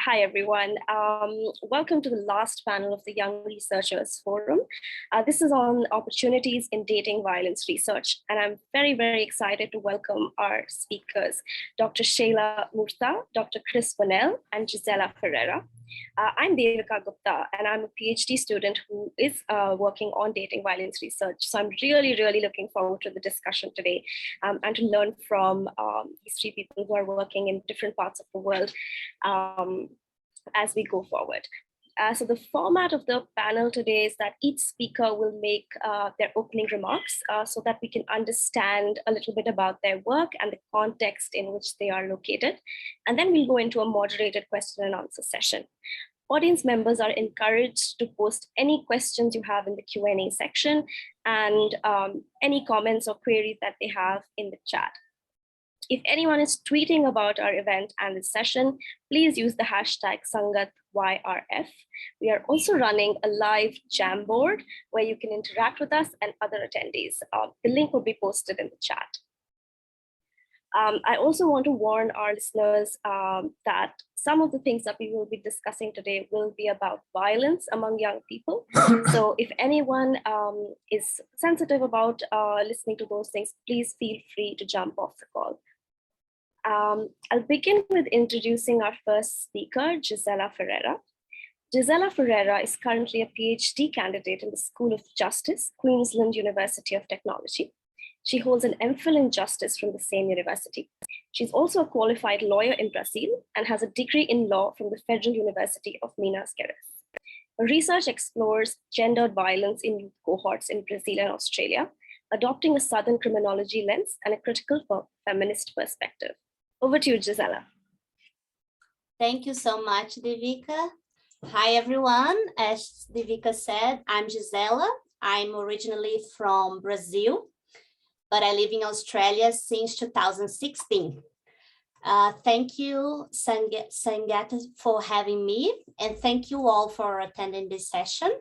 Hi, everyone. Welcome to the last panel of the Young Researchers Forum. This is on opportunities in dating violence research, and I'm very, very excited to welcome our speakers, Dr. Sheila Murta, Dr. Chris Bonell, and Gisella Ferreira. I'm Devika Gupta, and I'm a PhD student who is working on dating violence research. So I'm really, really looking forward to the discussion today and to learn from these three people who are working in different parts of the world as we go forward. So the format of the panel today is that each speaker will make their opening remarks so that we can understand a little bit about their work and the context in which they are located. And then we'll go into a moderated question and answer session. Audience members are encouraged to post any questions you have in the Q&A section and any comments or queries that they have in the chat. If anyone is tweeting about our event and this session, please use the hashtag SangatYRF. We are also running a live Jamboard where you can interact with us and other attendees. The link will be posted in the chat. I also want to warn our listeners that some of the things that we will be discussing today will be about violence among young people. So if anyone is sensitive about listening to those things, please feel free to jump off the call. I'll begin with introducing our first speaker, Gisella Ferreira. Gisella Ferreira is currently a PhD candidate in the School of Justice, Queensland University of Technology. She holds an MPhil in Justice from the same university. She's also a qualified lawyer in Brazil and has a degree in law from the Federal University of Minas Gerais. Her research explores gendered violence in youth cohorts in Brazil and Australia, adopting a Southern criminology lens and a critical feminist perspective. Over to you, Gisella. Thank you so much, Devika. Hi, everyone. As Devika said, I'm Gisella. I'm originally from Brazil, but I live in Australia since 2016. Thank you, Sangat, for having me, and thank you all for attending this session.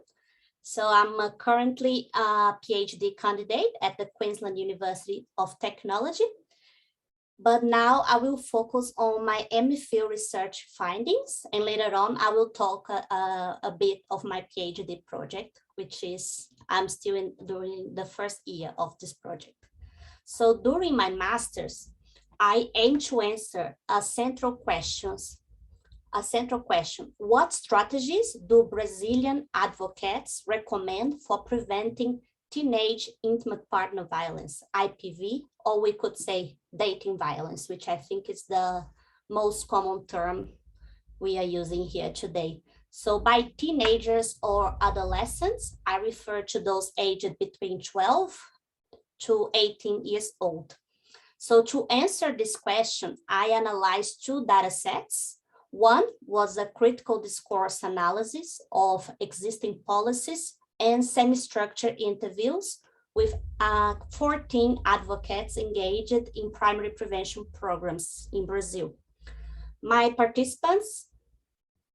So I'm currently a PhD candidate at the Queensland University of Technology, but now I will focus on my MPhil research findings, and later on I will talk a bit of my PhD project, which is I'm still during the first year of this project. So during my master's, I aim to answer a central question. What strategies do Brazilian advocates recommend for preventing teenage intimate partner violence, IPV, or we could say dating violence, which I think is the most common term we are using here today. So by teenagers or adolescents, I refer to those aged between 12 to 18 years old. So to answer this question, I analyzed two data sets. One was a critical discourse analysis of existing policies and semi-structured interviews with 14 advocates engaged in primary prevention programs in Brazil. My participants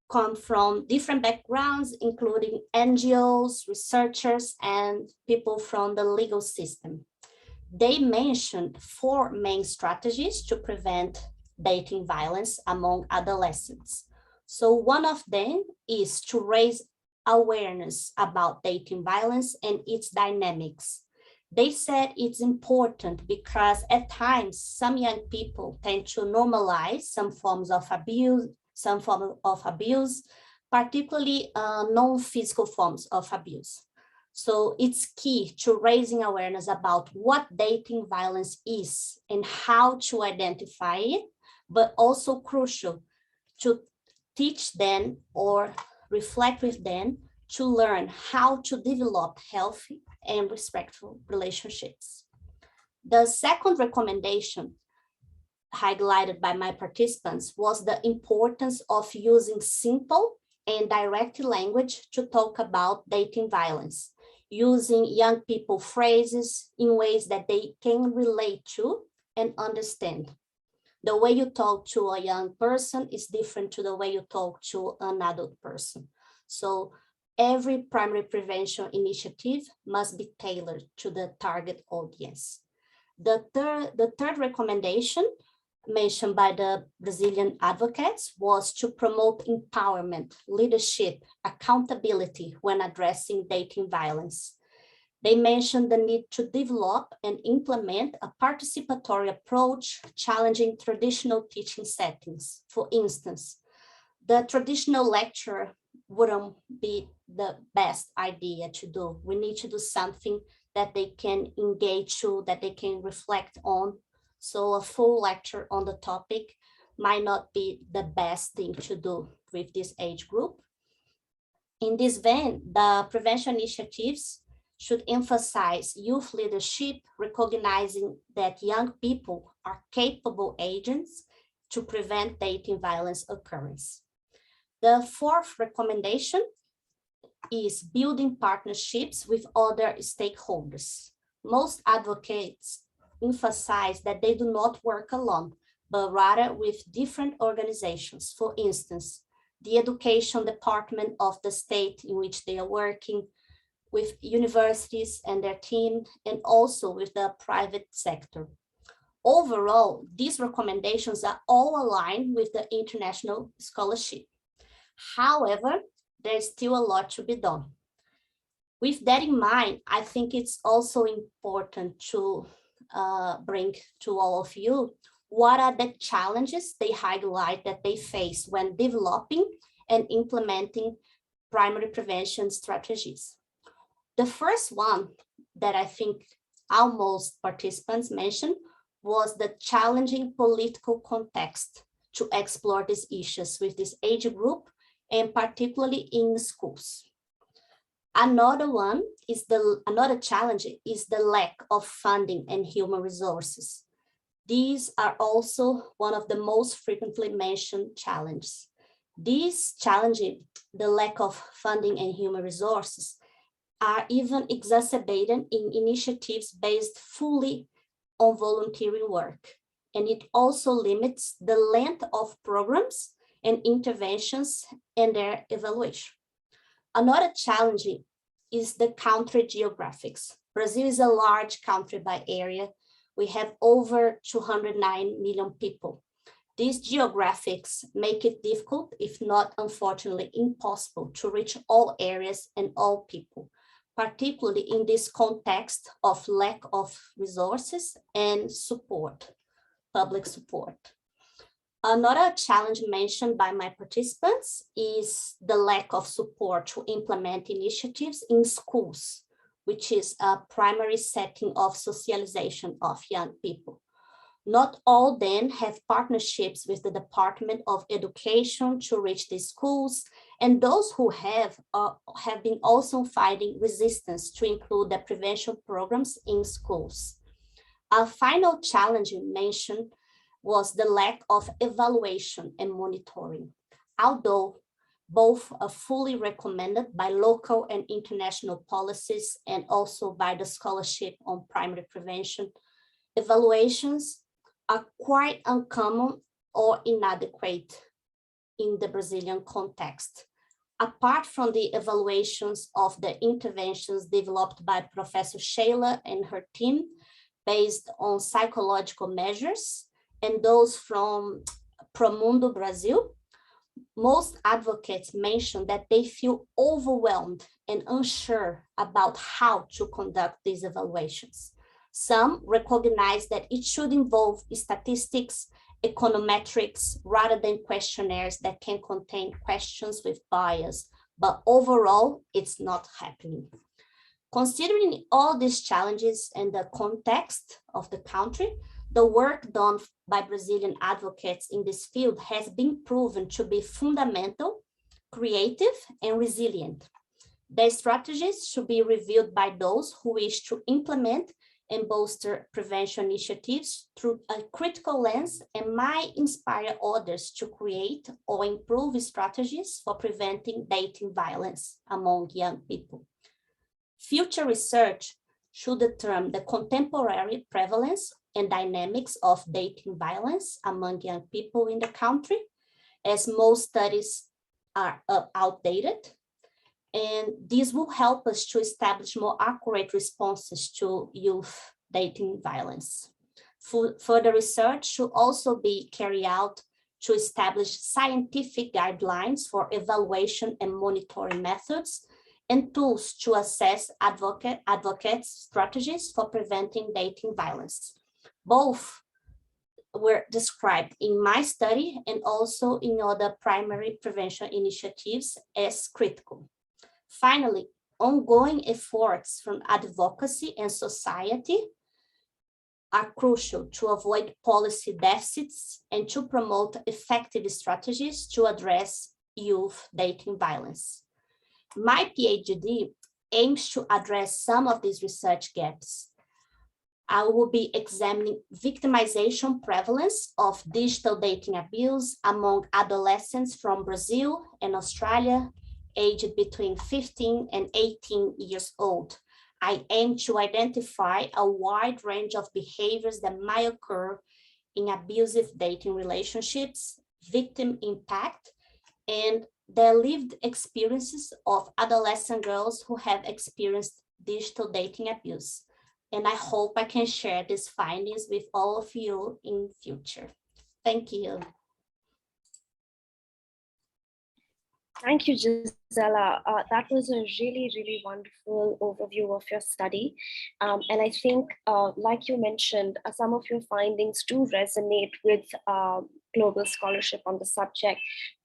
come from different backgrounds, including NGOs, researchers, and people from the legal system. They mentioned 4 main strategies to prevent dating violence among adolescents. So one of them is to raise awareness about dating violence and its dynamics. They said it's important because at times some young people tend to normalize some forms of abuse, particularly non-physical forms of abuse. So it's key to raising awareness about what dating violence is and how to identify it, but also crucial to teach them or reflect with them to learn how to develop healthy and respectful relationships. The second recommendation highlighted by my participants was the importance of using simple and direct language to talk about dating violence, using young people phrases in ways that they can relate to and understand. The way you talk to a young person is different to the way you talk to an adult person. So every primary prevention initiative must be tailored to the target audience. The third recommendation mentioned by the Brazilian advocates was to promote empowerment, leadership, accountability when addressing dating violence. They mentioned the need to develop and implement a participatory approach, challenging traditional teaching settings. For instance, the traditional lecture wouldn't be the best idea to do. We need to do something that they can engage to, that they can reflect on. So a full lecture on the topic might not be the best thing to do with this age group. In this vein, the prevention initiatives should emphasize youth leadership, recognizing that young people are capable agents to prevent dating violence occurrence. The fourth recommendation is building partnerships with other stakeholders. Most advocates emphasize that they do not work alone, but rather with different organizations. For instance, the education department of the state in which they are working, with universities and their team, and also with the private sector. Overall, these recommendations are all aligned with the international scholarship. However, there's still a lot to be done. With that in mind, I think it's also important to bring to all of you what are the challenges they highlight that they face when developing and implementing primary prevention strategies. The first one that I think almost participants mentioned was the challenging political context to explore these issues with this age group, and particularly in schools. Another challenge is the lack of funding and human resources. These are also one of the most frequently mentioned challenges. These challenges, the lack of funding and human resources, are even exacerbated in initiatives based fully on volunteering work. And it also limits the length of programs and interventions and their evaluation. Another challenge is the country geographics. Brazil is a large country by area. We have over 209 million people. These geographics make it difficult, if not unfortunately impossible, to reach all areas and all people, particularly in this context of lack of resources and support, public support. Another challenge mentioned by my participants is the lack of support to implement initiatives in schools, which is a primary setting of socialization of young people. Not all then have partnerships with the Department of Education to reach these schools, and those who have been also finding resistance to include the prevention programs in schools. A final challenge mentioned was the lack of evaluation and monitoring. Although both are fully recommended by local and international policies and also by the scholarship on primary prevention, evaluations are quite uncommon or inadequate in the Brazilian context. Apart from the evaluations of the interventions developed by Professor Sheila and her team based on psychological measures, and those from Promundo Brazil, most advocates mention that they feel overwhelmed and unsure about how to conduct these evaluations. Some recognize that it should involve statistics, econometrics, rather than questionnaires that can contain questions with bias, but overall, it's not happening. Considering all these challenges and the context of the country, the work done by Brazilian advocates in this field has been proven to be fundamental, creative, and resilient. The strategies should be reviewed by those who wish to implement and bolster prevention initiatives through a critical lens, and might inspire others to create or improve strategies for preventing dating violence among young people. Future research should determine the contemporary prevalence and dynamics of dating violence among young people in the country, as most studies are outdated. And this will help us to establish more accurate responses to youth dating violence. Further research should also be carried out to establish scientific guidelines for evaluation and monitoring methods and tools to assess advocates' strategies for preventing dating violence. Both were described in my study and also in other primary prevention initiatives as critical. Finally, ongoing efforts from advocacy and society are crucial to avoid policy deficits and to promote effective strategies to address youth dating violence. My PhD aims to address some of these research gaps. I will be examining victimization prevalence of digital dating abuse among adolescents from Brazil and Australia, aged between 15 and 18 years old. I aim to identify a wide range of behaviors that might occur in abusive dating relationships, victim impact, and the lived experiences of adolescent girls who have experienced digital dating abuse. And I hope I can share these findings with all of you in future. Thank you. Thank you, Gisella. That was a really, really wonderful overview of your study. And I think, like you mentioned, some of your findings do resonate with global scholarship on the subject,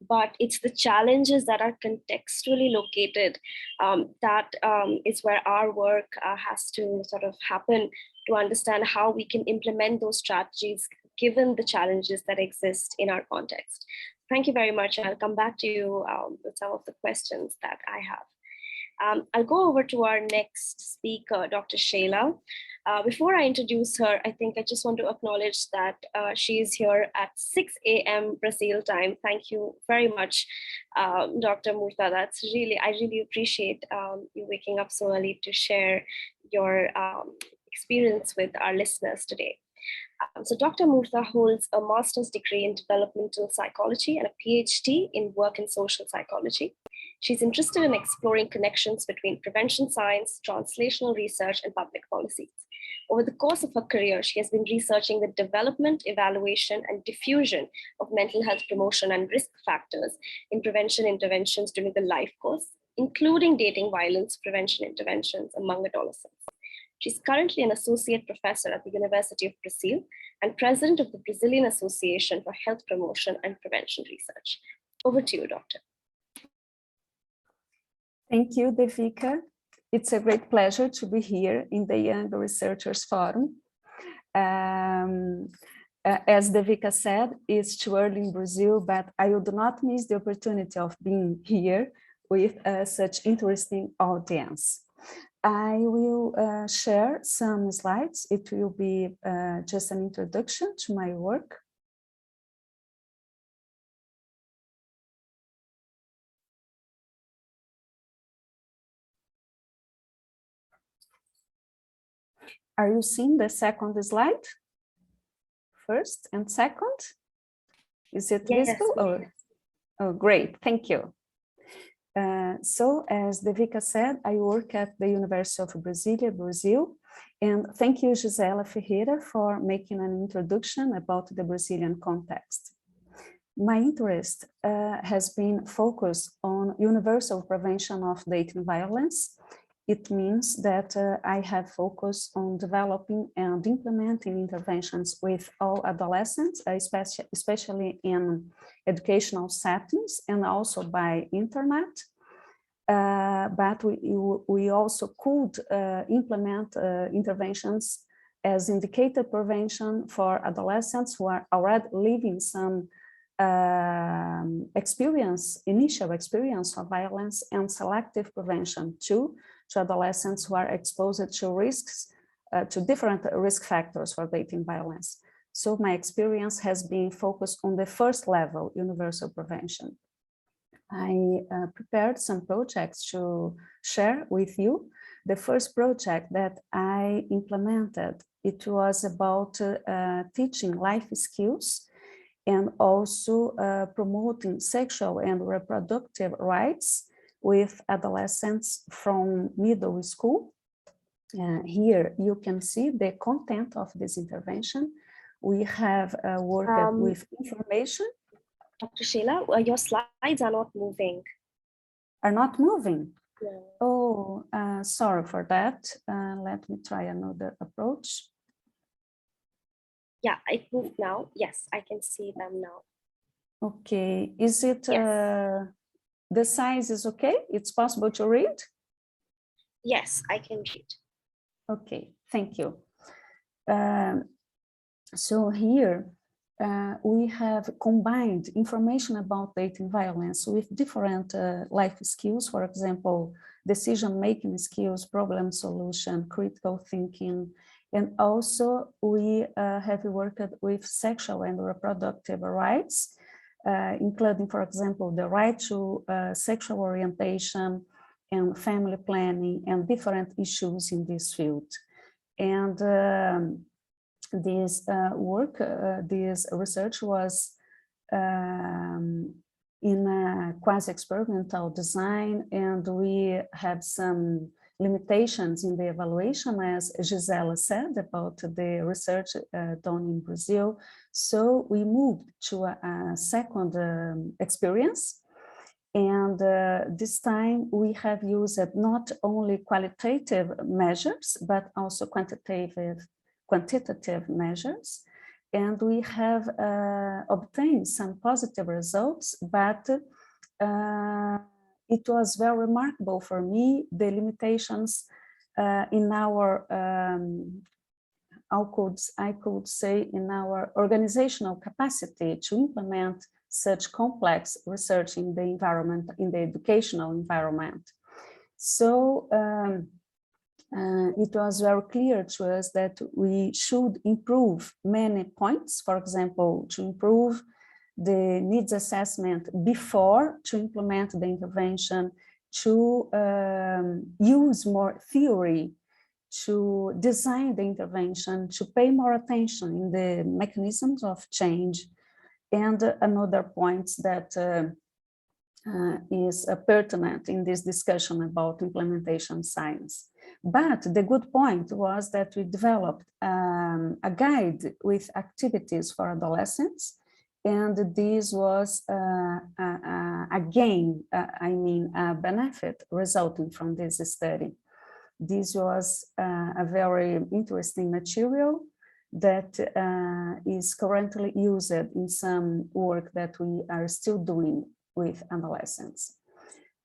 but it's the challenges that are contextually located that is where our work has to sort of happen to understand how we can implement those strategies given the challenges that exist in our context. Thank you very much. I'll come back to you with some of the questions that I have. I'll go over to our next speaker, Dr. Sheila. Before I introduce her, I think I just want to acknowledge that she is here at 6 a.m. Brazil time. Thank you very much, Dr. Murta. I really appreciate you waking up so early to share your experience with our listeners today. So Dr. Murta holds a master's degree in developmental psychology and a PhD in work and social psychology. She's interested in exploring connections between prevention science, translational research, and public policies. Over the course of her career, she has been researching the development, evaluation, and diffusion of mental health promotion and risk factors in prevention interventions during the life course, including dating violence prevention interventions among adolescents. She's currently an associate professor at the University of Brazil and president of the Brazilian Association for Health Promotion and Prevention Research. Over to you, Doctor. Thank you, Devika. It's a great pleasure to be here in the Young Researchers Forum. As Devika said, it's too early in Brazil, but I would not miss the opportunity of being here with such interesting audience. I will share some slides. It will be just an introduction to my work. Are you seeing the second slide? First and second? Is it visible? Or? Oh, great, thank you. So, as Devika said, I work at the University of Brasília, Brazil, and thank you, Gisella Ferreira, for making an introduction about the Brazilian context. My interest has been focused on universal prevention of dating violence. It means that I have focused on developing and implementing interventions with all adolescents, especially in educational settings and also by internet. But we also could implement interventions as indicated prevention for adolescents who are already living some initial experience of violence, and selective prevention too, to adolescents who are exposed to risks, to different risk factors for dating violence. So my experience has been focused on the first level, universal prevention. I prepared some projects to share with you. The first project that I implemented, it was about teaching life skills and also promoting sexual and reproductive rights with adolescents from middle school. Here you can see the content of this intervention. We have worked with information. Dr. Sheila, your slides are not moving. Are not moving? No. Oh, sorry for that. Let me try another approach. Yeah, it moved now. Yes, I can see them now. Okay, is it, Yes. the size is okay? It's possible to read? Yes, I can read. Okay, thank you. So here we have combined information about dating violence with different life skills, for example, decision-making skills, problem solution, critical thinking, and also we have worked with sexual and reproductive rights, including, for example, the right to sexual orientation and family planning and different issues in this field. And this this research was in a quasi-experimental design, and we had some limitations in the evaluation, as Gisella said, about the research done in Brazil. So we moved to a second experience. And this time we have used not only qualitative measures, but also quantitative measures. And we have obtained some positive results, but it was very remarkable for me, the limitations in our, I could say, in our organizational capacity to implement such complex research in the environment, in the educational environment. So it was very clear to us that we should improve many points, for example, to improve the needs assessment before to implement the intervention, to use more theory, to design the intervention, to pay more attention in the mechanisms of change, and another point that is pertinent in this discussion about implementation science. But the good point was that we developed a guide with activities for adolescents, and this was a gain, a benefit resulting from this study. This was a very interesting material that is currently used in some work that we are still doing with adolescents.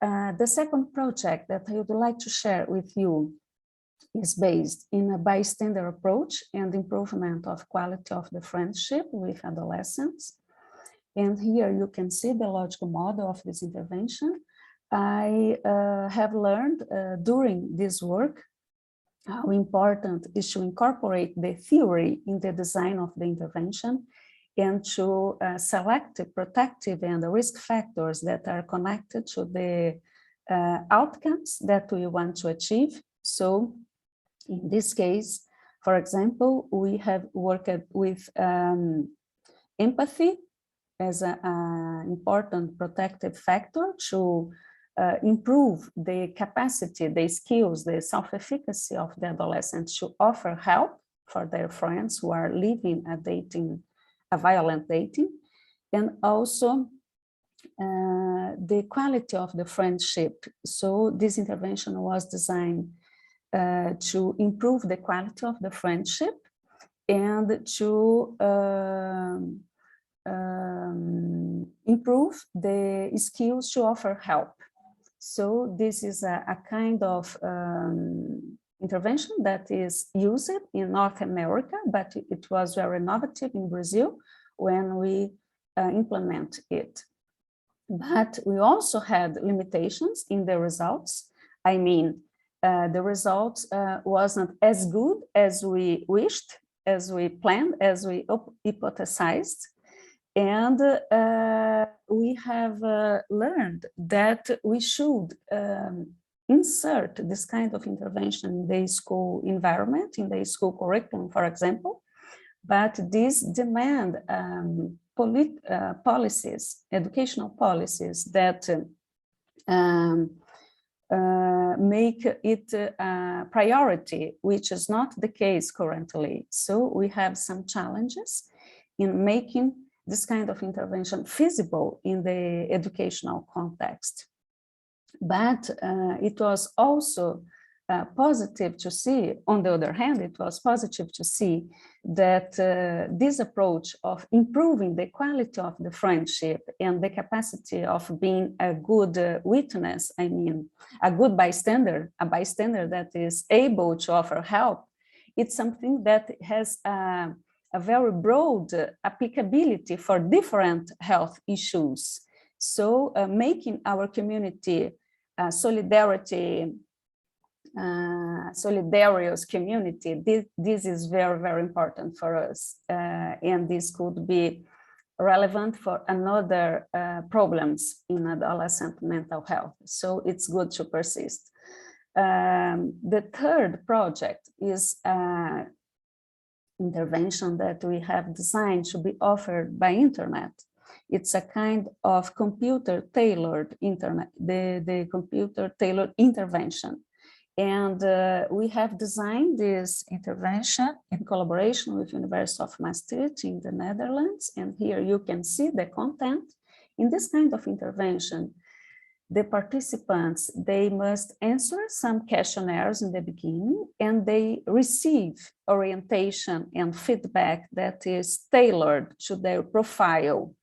The second project that I would like to share with you is based in a bystander approach and improvement of quality of the friendship with adolescents. And here you can see the logical model of this intervention. I have learned during this work how important is to incorporate the theory in the design of the intervention and to select the protective and the risk factors that are connected to the outcomes that we want to achieve. So in this case, for example, we have worked with empathy as an important protective factor to improve the capacity, the skills, the self-efficacy of the adolescents to offer help for their friends who are living a violent dating, and also the quality of the friendship. So this intervention was designed to improve the quality of the friendship and to improve the skills to offer help. So this is a kind of intervention that is used in North America, but it was very innovative in Brazil when we implement it. But we also had limitations in the results. I mean, the results wasn't as good as we wished, as we planned, as we hypothesized. And we have learned that we should insert this kind of intervention in the school environment, in the school curriculum, for example, but these demand policies, educational policies that make it a priority, which is not the case currently. So we have some challenges in making this kind of intervention feasible in the educational context. But it was also positive to see, on the other hand, it was positive to see that this approach of improving the quality of the friendship and the capacity of being a good witness, I mean, a good bystander, a bystander that is able to offer help, it's something that has a very broad applicability for different health issues. So making our community solidarious community, this is very, very important for us. And this could be relevant for another problems in adolescent mental health. So it's good to persist. The third project is intervention that we have designed to be offered by internet. It's a kind of computer-tailored internet, the computer-tailored intervention. And we have designed this intervention in collaboration with University of Maastricht in the Netherlands. And here you can see the content. In this kind of intervention, the participants, they must answer some questionnaires in the beginning, and they receive orientation and feedback that is tailored to their profile,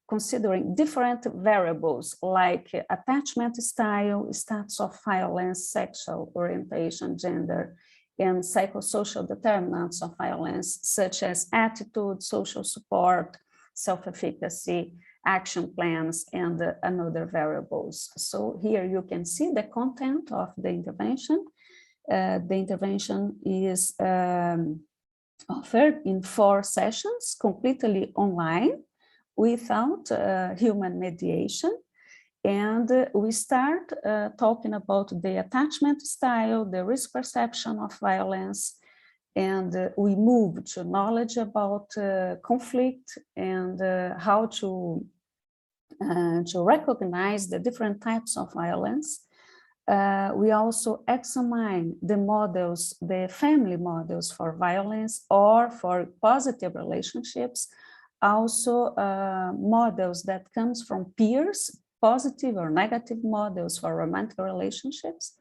considering different variables like attachment style, status of violence, sexual orientation, gender, and psychosocial determinants of violence, such as attitude, social support, self-efficacy, action plans, and another variables. So here you can see the content of the intervention. The intervention is offered in 4 sessions, completely online, without human mediation. And we start talking about the attachment style, the risk perception of violence, and we move to knowledge about conflict and how to recognize the different types of violence. We also examine the models, the family models for violence or for positive relationships, also models that comes from peers, positive or negative models for romantic relationships.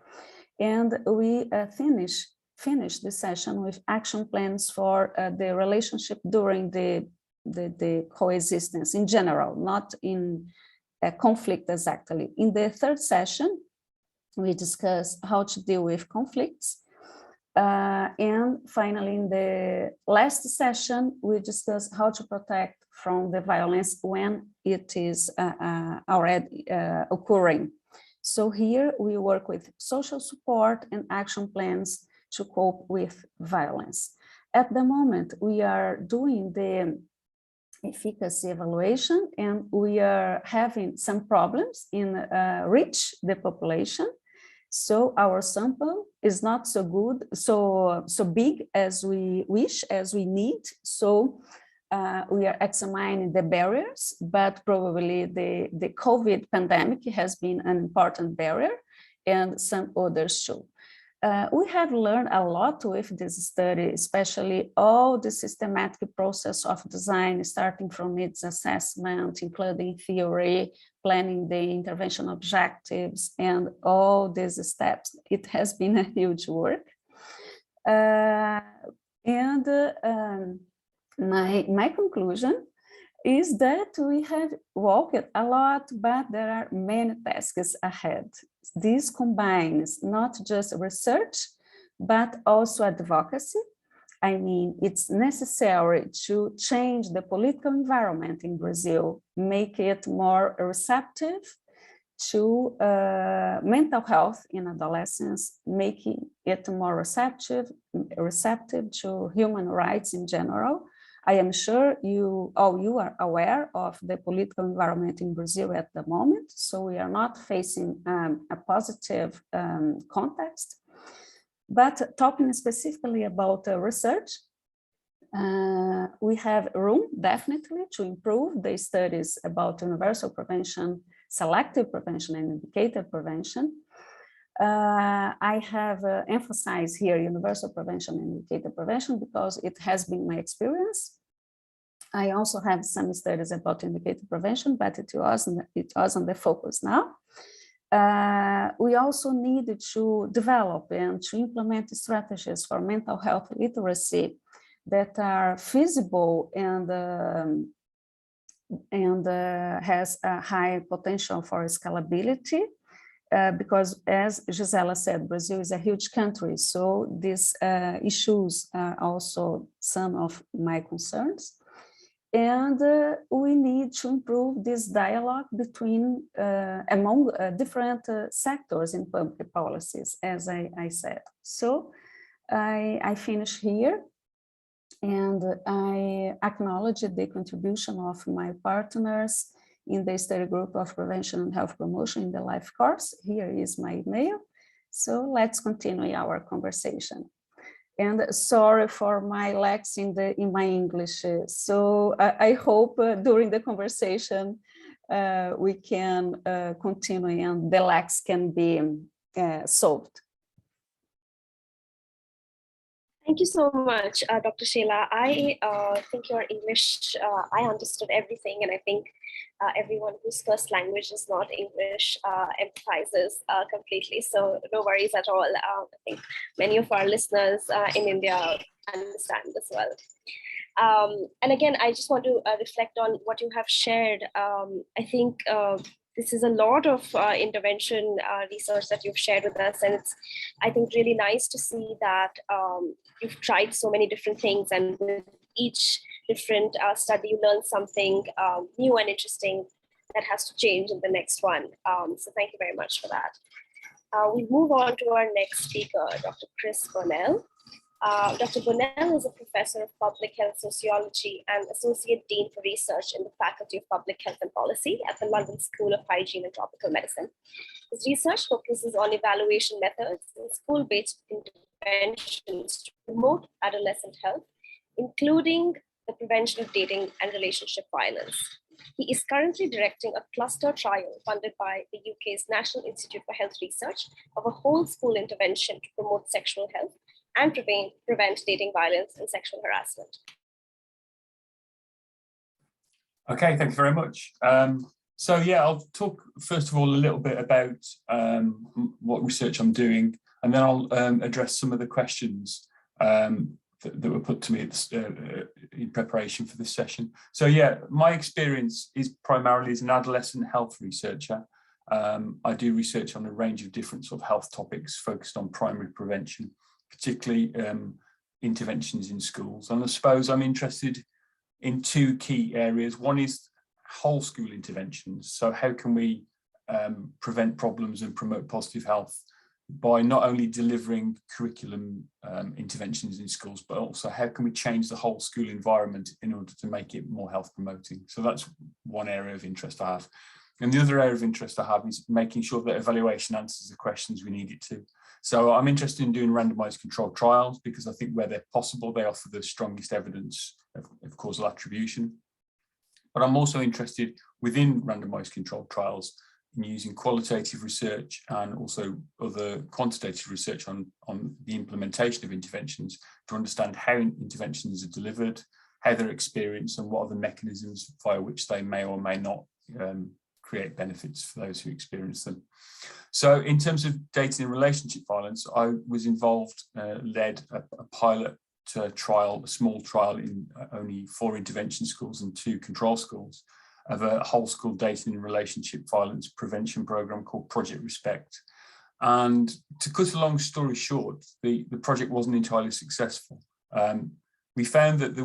And we finish the session with action plans for the relationship during the coexistence in general, not in a conflict exactly. In the third session, we discuss how to deal with conflicts. And finally, in the last session, we discuss how to protect from the violence when it is already occurring. So here we work with social support and action plans to cope with violence. At the moment, we are doing the efficacy evaluation, and we are having some problems in reach the population. So our sample is not so good, so big as we wish, as we need. So we are examining the barriers, but probably the COVID pandemic has been an important barrier, and some others too. We have learned a lot with this study, especially all the systematic process of design, starting from needs assessment, including theory, planning the intervention objectives, and all these steps. It has been a huge work. My conclusion is that we have walked a lot, but there are many tasks ahead. This combines not just research, but also advocacy. I mean, it's necessary to change the political environment in Brazil, make it more receptive to mental health in adolescents, making it more receptive to human rights in general. I am sure you are aware of the political environment in Brazil at the moment, so we are not facing a positive context. But talking specifically about research, we have room definitely to improve the studies about universal prevention, selective prevention, and indicated prevention. I have emphasized here universal prevention and indicator prevention because it has been my experience. I also have some studies about indicator prevention, but it wasn't the focus now. We also needed to develop and to implement strategies for mental health literacy that are feasible and has a high potential for scalability. Because as Gisella said, Brazil is a huge country, so these issues are also some of my concerns. And we need to improve this dialogue between among different sectors in public policies, as I said. So I finish here, and I acknowledge the contribution of my partners in the study group of prevention and health promotion in the life course. Here is my email. So let's continue our conversation. And sorry for my lacks in my English. So I hope during the conversation we can continue and the lacks can be solved. Thank you so much, Dr. Sheila. I think your English, I understood everything, and I think everyone whose first language is not English empathizes completely. So no worries at all. I think many of our listeners in India understand as well. And again, I just want to reflect on what you have shared. I think this is a lot of intervention research that you've shared with us. And it's, I think, really nice to see that you've tried so many different things, and with each different study, you learn something new and interesting that has to change in the next one. So thank you very much for that. We move on to our next speaker, Dr. Chris Bonell. Dr. Bonell is a professor of public health sociology and associate dean for research in the Faculty of Public Health and Policy at the London School of Hygiene and Tropical Medicine. His research focuses on evaluation methods and school-based interventions to promote adolescent health, including the prevention of dating and relationship violence. He is currently directing a cluster trial funded by the UK's National Institute for Health Research of a whole school intervention to promote sexual health and prevent dating violence and sexual harassment. Okay, thank you very much. So yeah, I'll talk first of all a little bit about what research I'm doing, and then I'll address some of the questions that were put to me in preparation for this session. So yeah, my experience is primarily as an adolescent health researcher. I do research on a range of different sort of health topics focused on primary prevention, particularly interventions in schools. And I suppose I'm interested in two key areas. One is whole school interventions. So how can we prevent problems and promote positive health by not only delivering curriculum interventions in schools, but also how can we change the whole school environment in order to make it more health promoting? So that's one area of interest I have. And the other area of interest I have is making sure that evaluation answers the questions we need it to. So I'm interested in doing randomized controlled trials because I think where they're possible, they offer the strongest evidence of causal attribution. But I'm also interested within randomized controlled trials in using qualitative research and also other quantitative research on the implementation of interventions to understand how interventions are delivered, how they're experienced, and what are the mechanisms via which they may or may not create benefits for those who experience them. So in terms of dating and relationship violence, I was involved, led a pilot trial, a small trial in only 4 intervention schools and 2 control schools of a whole school dating and relationship violence prevention program called Project Respect. And to cut a long story short, the project wasn't entirely successful. We found that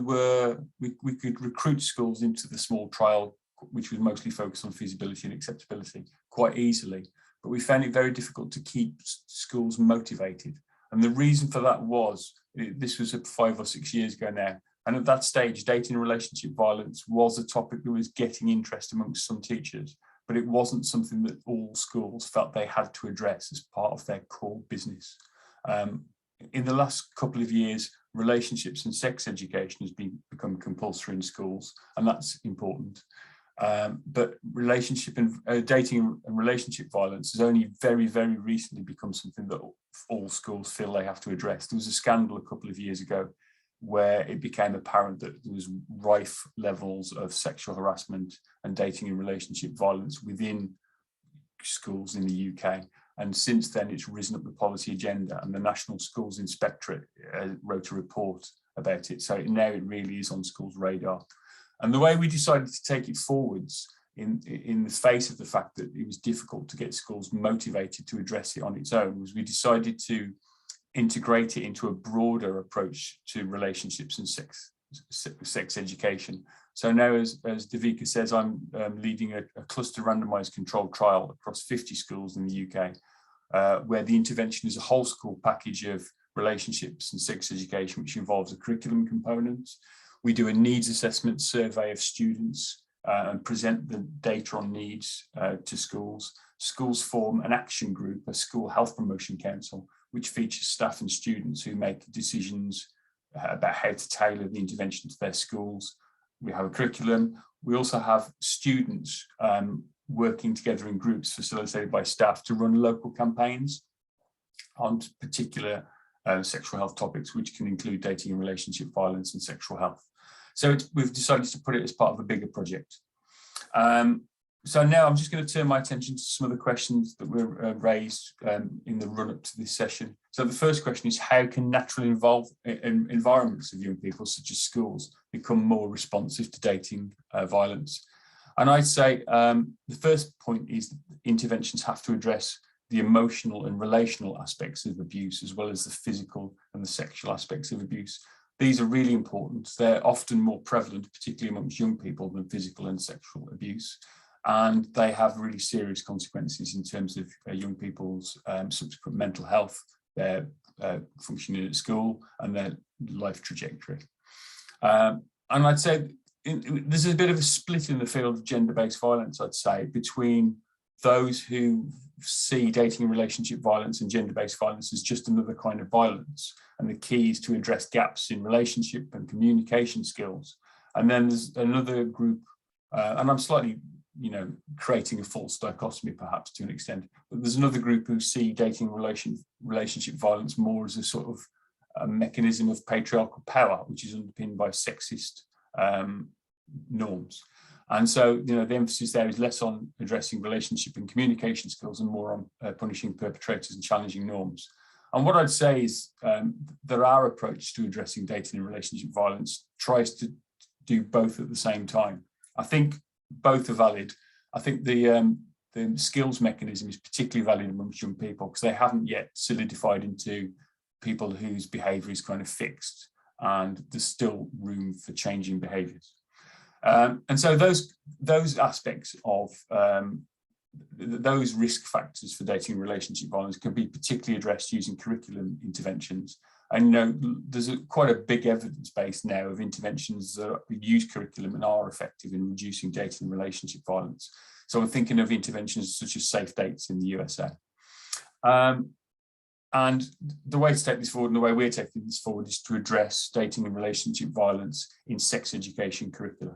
we could recruit schools into the small trial, which was mostly focused on feasibility and acceptability, quite easily. But we found it very difficult to keep schools motivated. And the reason for that was, this was 5 or 6 years ago now, and at that stage, dating and relationship violence was a topic that was getting interest amongst some teachers, but it wasn't something that all schools felt they had to address as part of their core business. In the last couple of years, relationships and sex education has become compulsory in schools, and that's important. but relationship and dating and relationship violence has only very, very recently become something that all schools feel they have to address. There was a scandal a couple of years ago where it became apparent that there was rife levels of sexual harassment and dating and relationship violence within schools in the UK. And since then, it's risen up the policy agenda, and the National Schools Inspectorate wrote a report about it. So now it really is on schools' radar. And the way we decided to take it forwards in the face of the fact that it was difficult to get schools motivated to address it on its own was we decided to integrate it into a broader approach to relationships and sex education. So now, as Devika says, I'm leading a cluster randomized controlled trial across 50 schools in the UK, where the intervention is a whole school package of relationships and sex education, which involves a curriculum component. We do a needs assessment survey of students and present the data on needs to schools. Schools form an action group, a school health promotion council, which features staff and students who make decisions about how to tailor the intervention to their schools. We have a curriculum. We also have students working together in groups facilitated by staff to run local campaigns on particular sexual health topics, which can include dating and relationship violence and sexual health. So we've decided to put it as part of a bigger project. So now I'm just going to turn my attention to some of the questions that were raised in the run-up to this session. So the first question is, how can natural environments of young people, such as schools, become more responsive to dating violence? And I'd say the first point is that interventions have to address the emotional and relational aspects of abuse, as well as the physical and the sexual aspects of abuse. These are really important. They're often more prevalent, particularly amongst young people, than physical and sexual abuse. And they have really serious consequences in terms of young people's subsequent mental health, their functioning at school, and their life trajectory. And I'd say there's a bit of a split in the field of gender-based violence, I'd say, between those who see dating and relationship violence and gender-based violence as just another kind of violence. And the key is to address gaps in relationship and communication skills. And then there's another group, and I'm slightly, creating a false dichotomy perhaps to an extent, but there's another group who see dating and relationship violence more as a sort of a mechanism of patriarchal power, which is underpinned by sexist norms. And so, the emphasis there is less on addressing relationship and communication skills and more on punishing perpetrators and challenging norms. And what I'd say is that our approach to addressing dating and relationship violence tries to do both at the same time. I think both are valid. I think the skills mechanism is particularly valid amongst young people because they haven't yet solidified into people whose behaviour is kind of fixed, and there's still room for changing behaviours. And so those aspects of those risk factors for dating and relationship violence can be particularly addressed using curriculum interventions. And there's quite a big evidence base now of interventions that use curriculum and are effective in reducing dating and relationship violence. So I'm thinking of interventions such as Safe Dates in the USA. And the way to take this forward, and the way we're taking this forward, is to address dating and relationship violence in sex education curricula.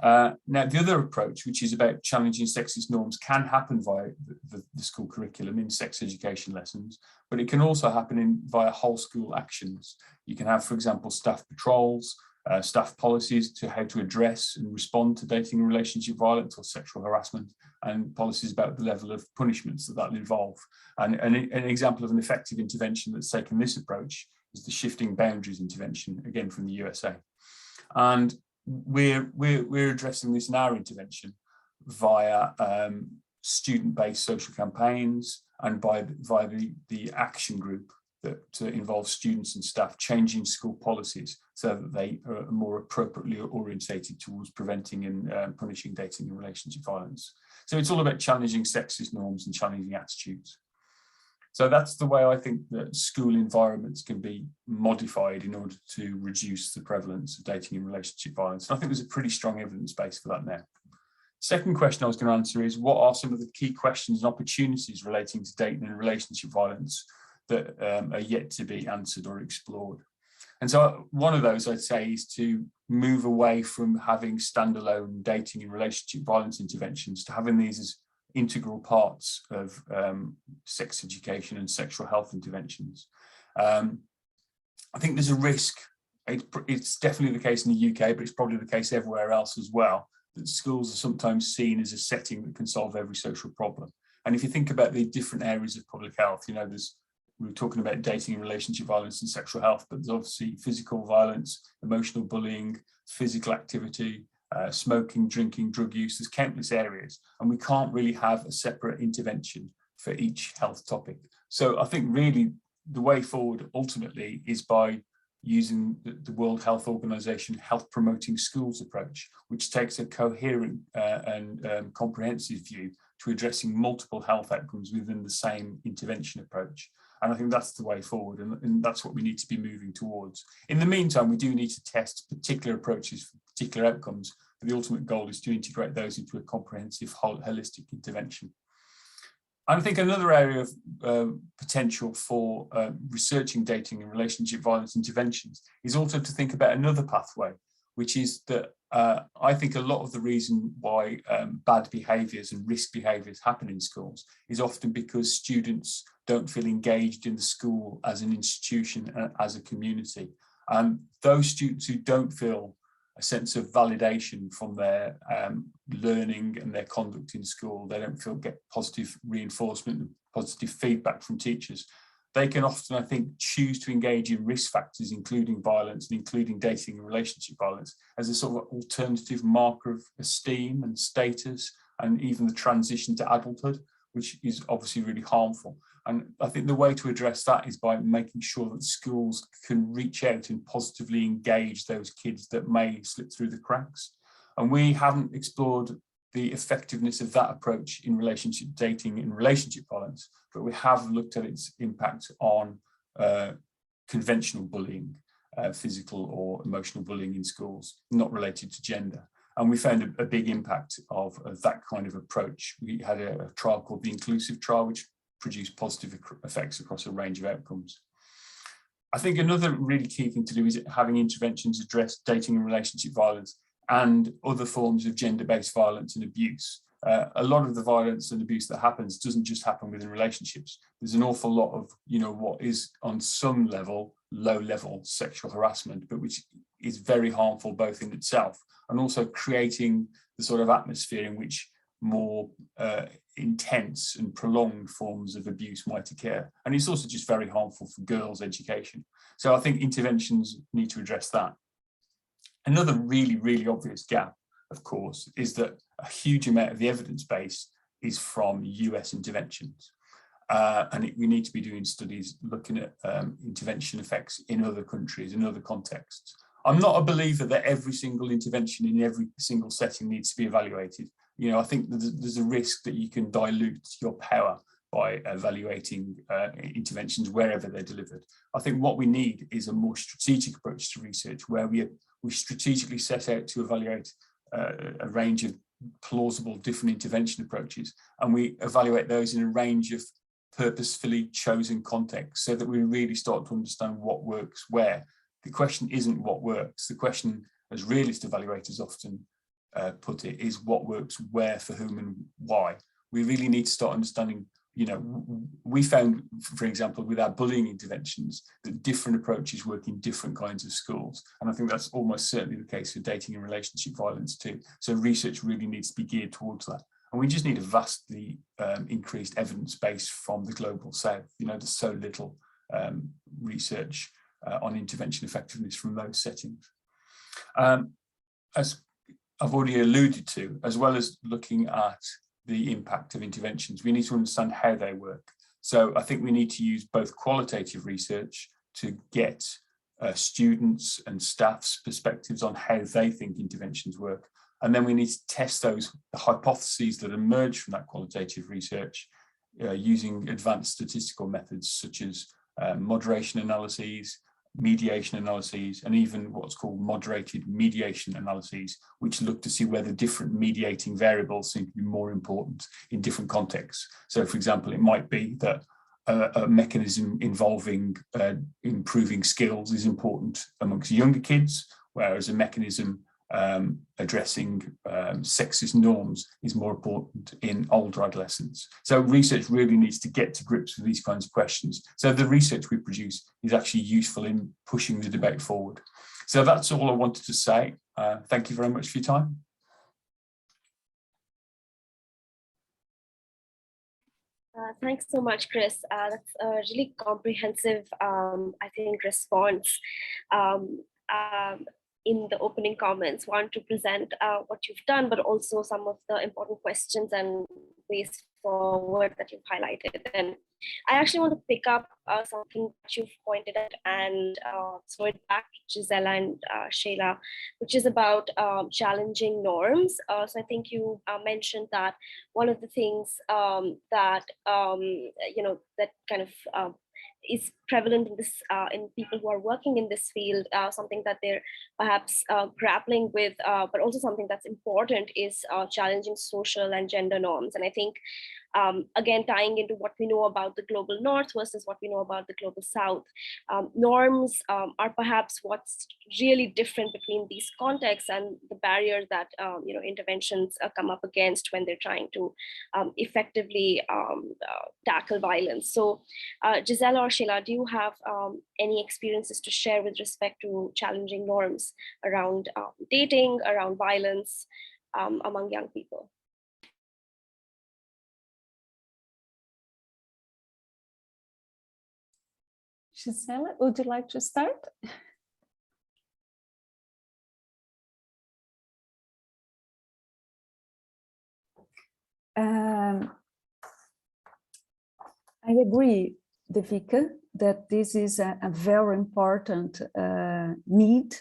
Now, the other approach, which is about challenging sexist norms, can happen via the school curriculum in sex education lessons, but it can also happen via whole school actions. You can have, for example, staff patrols, staff policies to how to address and respond to dating and relationship violence or sexual harassment, and policies about the level of punishments that will involve. And an example of an effective intervention that's taken this approach is the shifting boundaries intervention, again from the USA. And we're addressing this in our intervention via student-based social campaigns and via the action group that involves students and staff changing school policies so that they are more appropriately orientated towards preventing and punishing dating and relationship violence. So it's all about challenging sexist norms and challenging attitudes. So that's the way I think that school environments can be modified in order to reduce the prevalence of dating and relationship violence. And I think there's a pretty strong evidence base for that now. Second question I was going to answer is, what are some of the key questions and opportunities relating to dating and relationship violence that are yet to be answered or explored? And so one of those, I'd say, is to move away from having standalone dating and relationship violence interventions to having these as integral parts of sex education and sexual health interventions. I think there's a risk, it's definitely the case in the UK, but it's probably the case everywhere else as well, that schools are sometimes seen as a setting that can solve every social problem. And if you think about the different areas of public health, you know, we were talking about dating and relationship violence and sexual health, but there's obviously physical violence, emotional bullying, physical activity, smoking, drinking, drug use. There's countless areas, and we can't really have a separate intervention for each health topic. So I think really the way forward ultimately is by using the World Health Organization health promoting schools approach, which takes a coherent and comprehensive view to addressing multiple health outcomes within the same intervention approach. And I think that's the way forward, and that's what we need to be moving towards. In the meantime, we do need to test particular approaches for particular outcomes, but the ultimate goal is to integrate those into a comprehensive, holistic intervention. And I think another area of potential for researching dating and relationship violence interventions is also to think about another pathway, which is that I think a lot of the reason why bad behaviours and risk behaviours happen in schools is often because students don't feel engaged in the school as an institution and as a community. And those students who don't feel a sense of validation from their learning and their conduct in school, they don't get positive reinforcement and positive feedback from teachers, they can often, I think, choose to engage in risk factors, including violence and including dating and relationship violence, as a sort of alternative marker of esteem and status, and even the transition to adulthood, which is obviously really harmful. And I think the way to address that is by making sure that schools can reach out and positively engage those kids that may slip through the cracks. And we haven't explored the effectiveness of that approach in relationship dating and relationship violence, but we have looked at its impact on conventional bullying, physical or emotional bullying in schools, not related to gender. And we found a big impact of that kind of approach. We had a trial called the Inclusive Trial, which produced positive effects across a range of outcomes. I think another really key thing to do is having interventions address dating and relationship violence and other forms of gender-based violence and abuse. A lot of the violence and abuse that happens doesn't just happen within relationships. There's an awful lot of, you know, what is on some level, low-level sexual harassment, but which is very harmful both in itself and also creating the sort of atmosphere in which more intense and prolonged forms of abuse might occur. And it's also just very harmful for girls' education. So I think interventions need to address that. Another really, really obvious gap, of course, is that a huge amount of the evidence base is from US interventions. We need to be doing studies looking at intervention effects in other countries, in other contexts. I'm not a believer that every single intervention in every single setting needs to be evaluated. You know, I think there's a risk that you can dilute your power by evaluating interventions wherever they're delivered. I think what we need is a more strategic approach to research where we strategically set out to evaluate a range of plausible different intervention approaches, and we evaluate those in a range of purposefully chosen contexts so that we really start to understand what works where. The question isn't what works. The question, as realist evaluators often put it, is what works where, for whom and why. We really need to start understanding, you know, we found, for example, with our bullying interventions, that different approaches work in different kinds of schools. And I think that's almost certainly the case for dating and relationship violence too. So research really needs to be geared towards that. And we just need a vastly increased evidence base from the global south. You know, there's so little research on intervention effectiveness from those settings. As I've already alluded to, as well as looking at the impact of interventions, we need to understand how they work. So I think we need to use both qualitative research to get students and staff's perspectives on how they think interventions work. And then we need to test the hypotheses that emerge from that qualitative research using advanced statistical methods such as moderation analyses, mediation analyses, and even what's called moderated mediation analyses, which look to see whether different mediating variables seem to be more important in different contexts. So, for example, it might be that a mechanism involving improving skills is important amongst younger kids, whereas a mechanism addressing sexist norms is more important in older adolescents. So research really needs to get to grips with these kinds of questions. So the research we produce is actually useful in pushing the debate forward. So that's all I wanted to say. Thank you very much for your time. Thanks so much, Chris. That's a really comprehensive, I think, response in the opening comments. One, to present what you've done, but also some of the important questions and ways forward that you've highlighted. And I actually want to pick up something that you've pointed at and throw it back to Gisella and Sheila, which is about challenging norms. So I think you mentioned that one of the things that that kind of is prevalent in this in people who are working in this field, something that they're perhaps grappling with, but also something that's important is challenging social and gender norms. And I think again, tying into what we know about the global north versus what we know about the global south, norms are perhaps what's really different between these contexts and the barriers that interventions come up against when they're trying to effectively tackle violence. So Gisella or Sheila, do you have any experiences to share with respect to challenging norms around dating, around violence among young people? Gisella, would you like to start? I agree, Devika, that this is a very important need.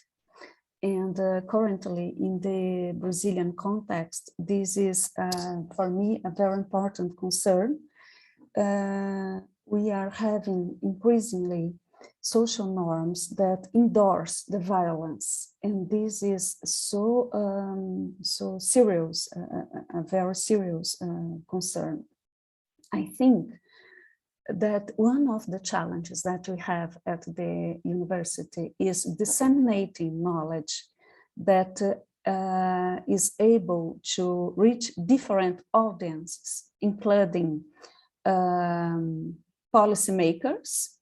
And currently in the Brazilian context, this is, for me, a very important concern. We are having increasingly social norms that endorse the violence, and this is so serious, a very serious concern. I think that one of the challenges that we have at the university is disseminating knowledge that is able to reach different audiences, including policymakers,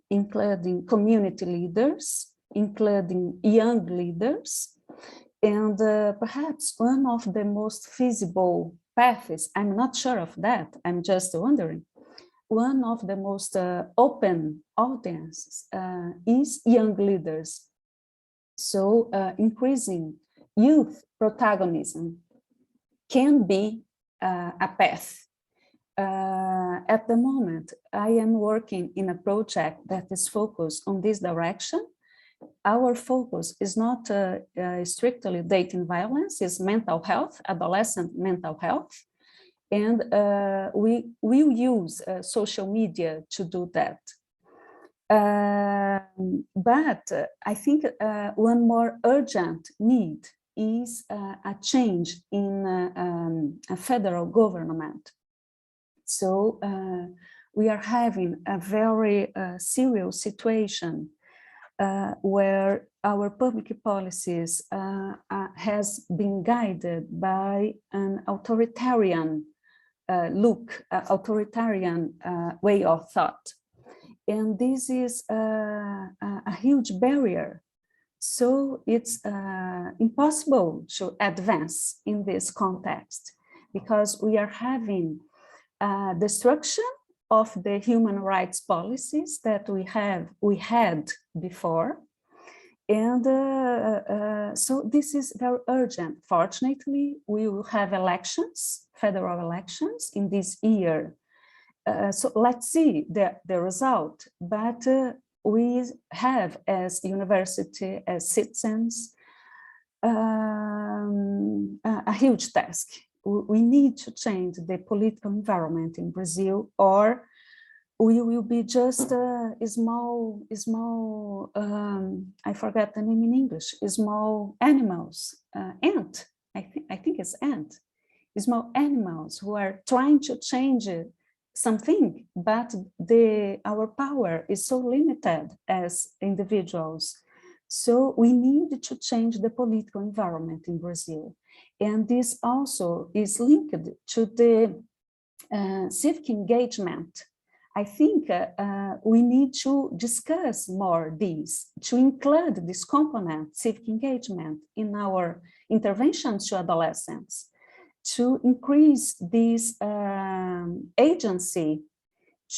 including community leaders, including young leaders. And perhaps one of the most feasible paths, I'm not sure of that, I'm just wondering, one of the most open audiences is young leaders. So increasing youth protagonism can be a path. At the moment, I am working in a project that is focused on this direction. Our focus is not strictly dating violence, it's mental health, adolescent mental health. And we will use social media to do that. But I think one more urgent need is a change in a federal government. So we are having a very serious situation where our public policies has been guided by an authoritarian authoritarian way of thought. And this is a huge barrier. So it's impossible to advance in this context because we are having destruction of the human rights policies that we had before. And so this is very urgent. Fortunately, we will have elections, federal elections in this year. So let's see the result. But we have, as university, as citizens, a huge task. We need to change the political environment in Brazil, or we will be just a small, I forgot the name in English, small animals, ant, I think it's ant, small animals who are trying to change something, but our power is so limited as individuals. So we need to change the political environment in Brazil. And this also is linked to the civic engagement. I think we need to discuss more this, to include this component, civic engagement, in our interventions to adolescents, to increase this agency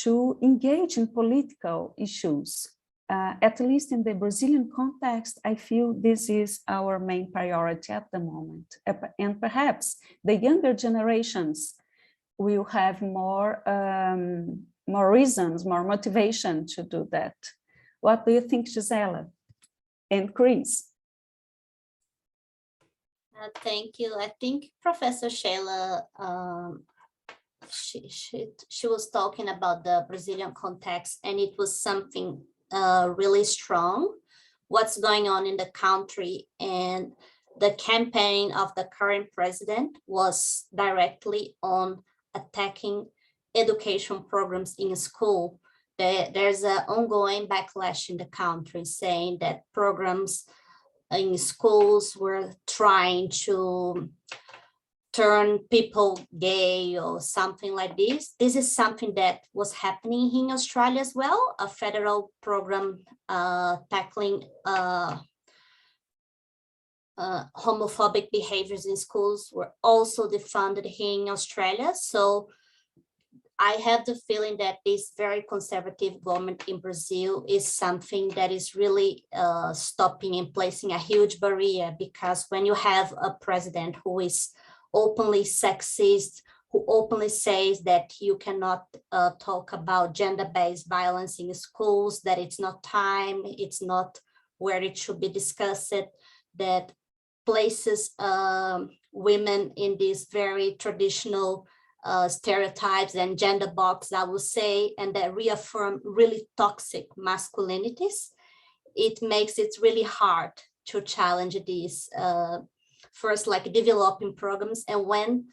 to engage in political issues. At least in the Brazilian context, I feel this is our main priority at the moment. And perhaps the younger generations will have more reasons, more motivation to do that. What do you think, Gisella and Chris? Thank you. I think Professor Sheila, she was talking about the Brazilian context, and it was something really strong, what's going on in the country. And the campaign of the current president was directly on attacking education programs in school. There's an ongoing backlash in the country saying that programs in schools were trying to turn people gay or something like this. This is something that was happening in Australia as well. A federal program tackling homophobic behaviors in schools were also defunded here in Australia. So I have the feeling that this very conservative government in Brazil is something that is really stopping and placing a huge barrier, because when you have a president who is openly sexist, who openly says that you cannot talk about gender-based violence in schools, that it's not time, it's not where it should be discussed, that places women in these very traditional stereotypes and gender box, I would say, and that reaffirm really toxic masculinities, it makes it really hard to challenge these first, like developing programs. And when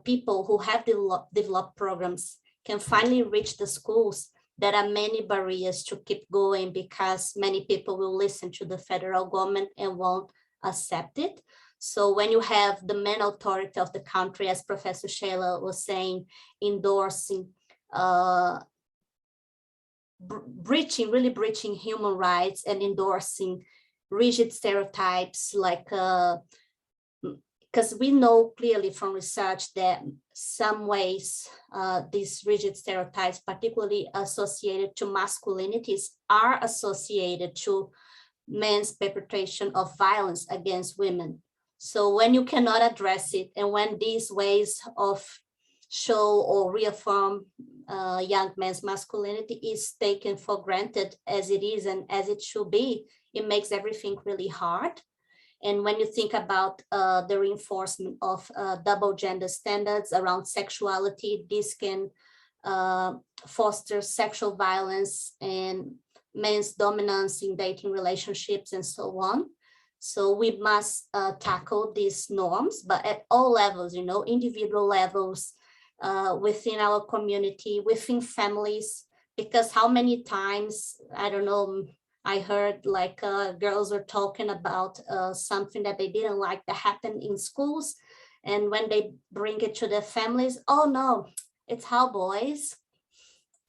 people who have developed programs can finally reach the schools, there are many barriers to keep going, because many people will listen to the federal government and won't accept it. So when you have the main authority of the country, as Professor Sheila was saying, endorsing, really breaching human rights and endorsing rigid stereotypes, like, because we know clearly from research that some ways these rigid stereotypes, particularly associated to masculinities, are associated to men's perpetration of violence against women. So when you cannot address it, and when these ways of show or reaffirm young men's masculinity is taken for granted as it is and as it should be, it makes everything really hard. And when you think about the reinforcement of double gender standards around sexuality, this can foster sexual violence and men's dominance in dating relationships and so on. So we must tackle these norms, but at all levels, you know, individual levels, within our community, within families, because how many times, I don't know, I heard like girls were talking about something that they didn't like that happened in schools. And when they bring it to their families, oh no, it's how boys,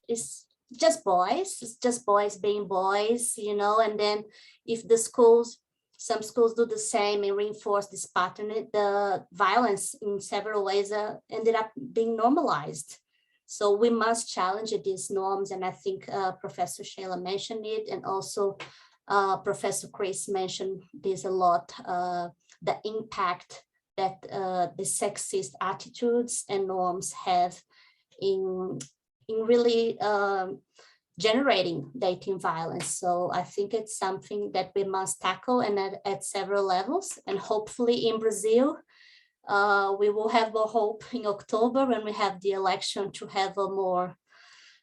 it's just boys being boys, you know. And then if the schools, some schools do the same and reinforce this pattern, the violence in several ways ended up being normalized. So we must challenge these norms. And I think Professor Sheila mentioned it, and also Professor Chris mentioned this a lot, the impact that the sexist attitudes and norms have in really generating dating violence. So I think it's something that we must tackle, and at several levels. And hopefully in Brazil, we will have more hope in October when we have the election to have a more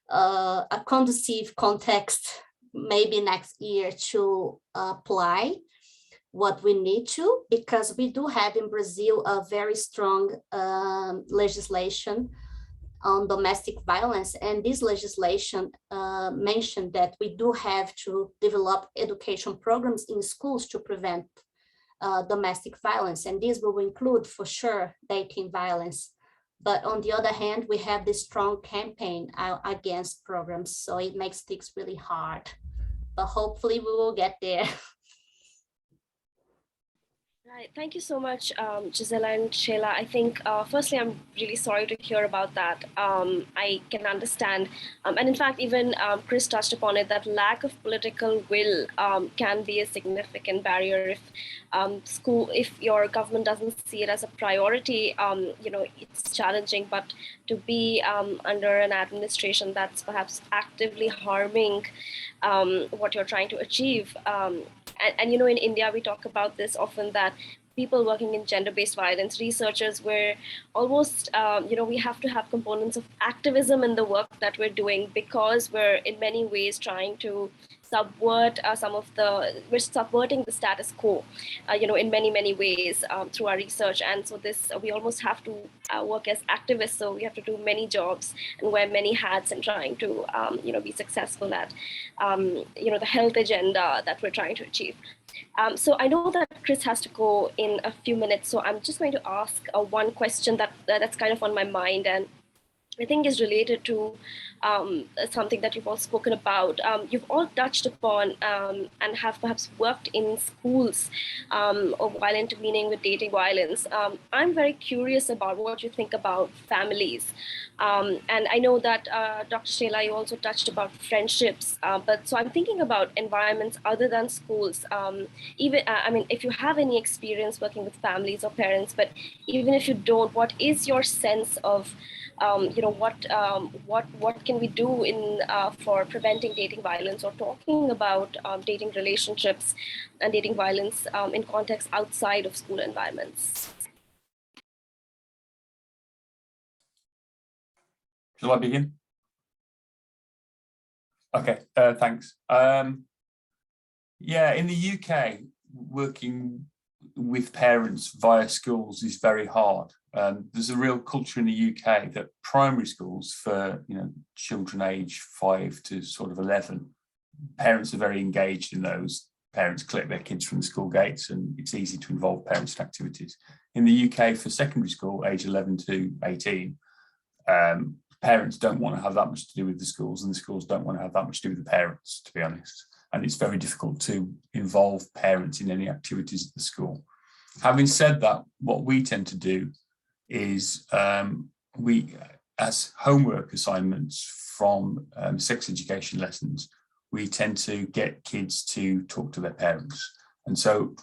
a conducive context, maybe next year, to apply what we need to, because we do have in Brazil a very strong legislation on domestic violence, and this legislation mentioned that we do have to develop education programs in schools to prevent domestic violence, and this will include for sure dating violence. But on the other hand, we have this strong campaign against programs, so it makes things really hard. But hopefully we will get there. Right. Thank you so much, Gisella and Sheila. I think, firstly, I'm really sorry to hear about that. I can understand. And in fact, even Chris touched upon it, that lack of political will can be a significant barrier if if your government doesn't see it as a priority, it's challenging, but to be under an administration that's perhaps actively harming what you're trying to achieve. And in India, we talk about this often, that people working in gender-based violence, researchers, where almost, we have to have components of activism in the work that we're doing, because we're in many ways trying to subvert we're subverting the status quo, in many, many ways through our research. And so we almost have to work as activists. So we have to do many jobs and wear many hats in trying to, be successful at, the health agenda that we're trying to achieve. So I know that Chris has to go in a few minutes, so I'm just going to ask one question that's kind of on my mind, and I think is related to something that you've all spoken about. You've all touched upon and have perhaps worked in schools while intervening with dating violence. I'm very curious about what you think about families. And I know that Dr. Sheila, you also touched about friendships, but so I'm thinking about environments other than schools. If you have any experience working with families or parents, but even if you don't, what is your sense of what can we do for preventing dating violence, or talking about dating relationships and dating violence in context outside of school environments? Shall I begin? Okay, thanks. Yeah, in the UK, working with parents via schools is very hard. There's a real culture in the UK that primary schools for children age 5 to sort of 11, parents are very engaged in those. Parents collect their kids from the school gates, and it's easy to involve parents in activities. In the UK, for secondary school, age 11 to 18, parents don't want to have that much to do with the schools, and the schools don't want to have that much to do with the parents, to be honest. And it's very difficult to involve parents in any activities at the school. Having said that, what we tend to do is we, as homework assignments from sex education lessons, we tend to get kids to talk to their parents. And so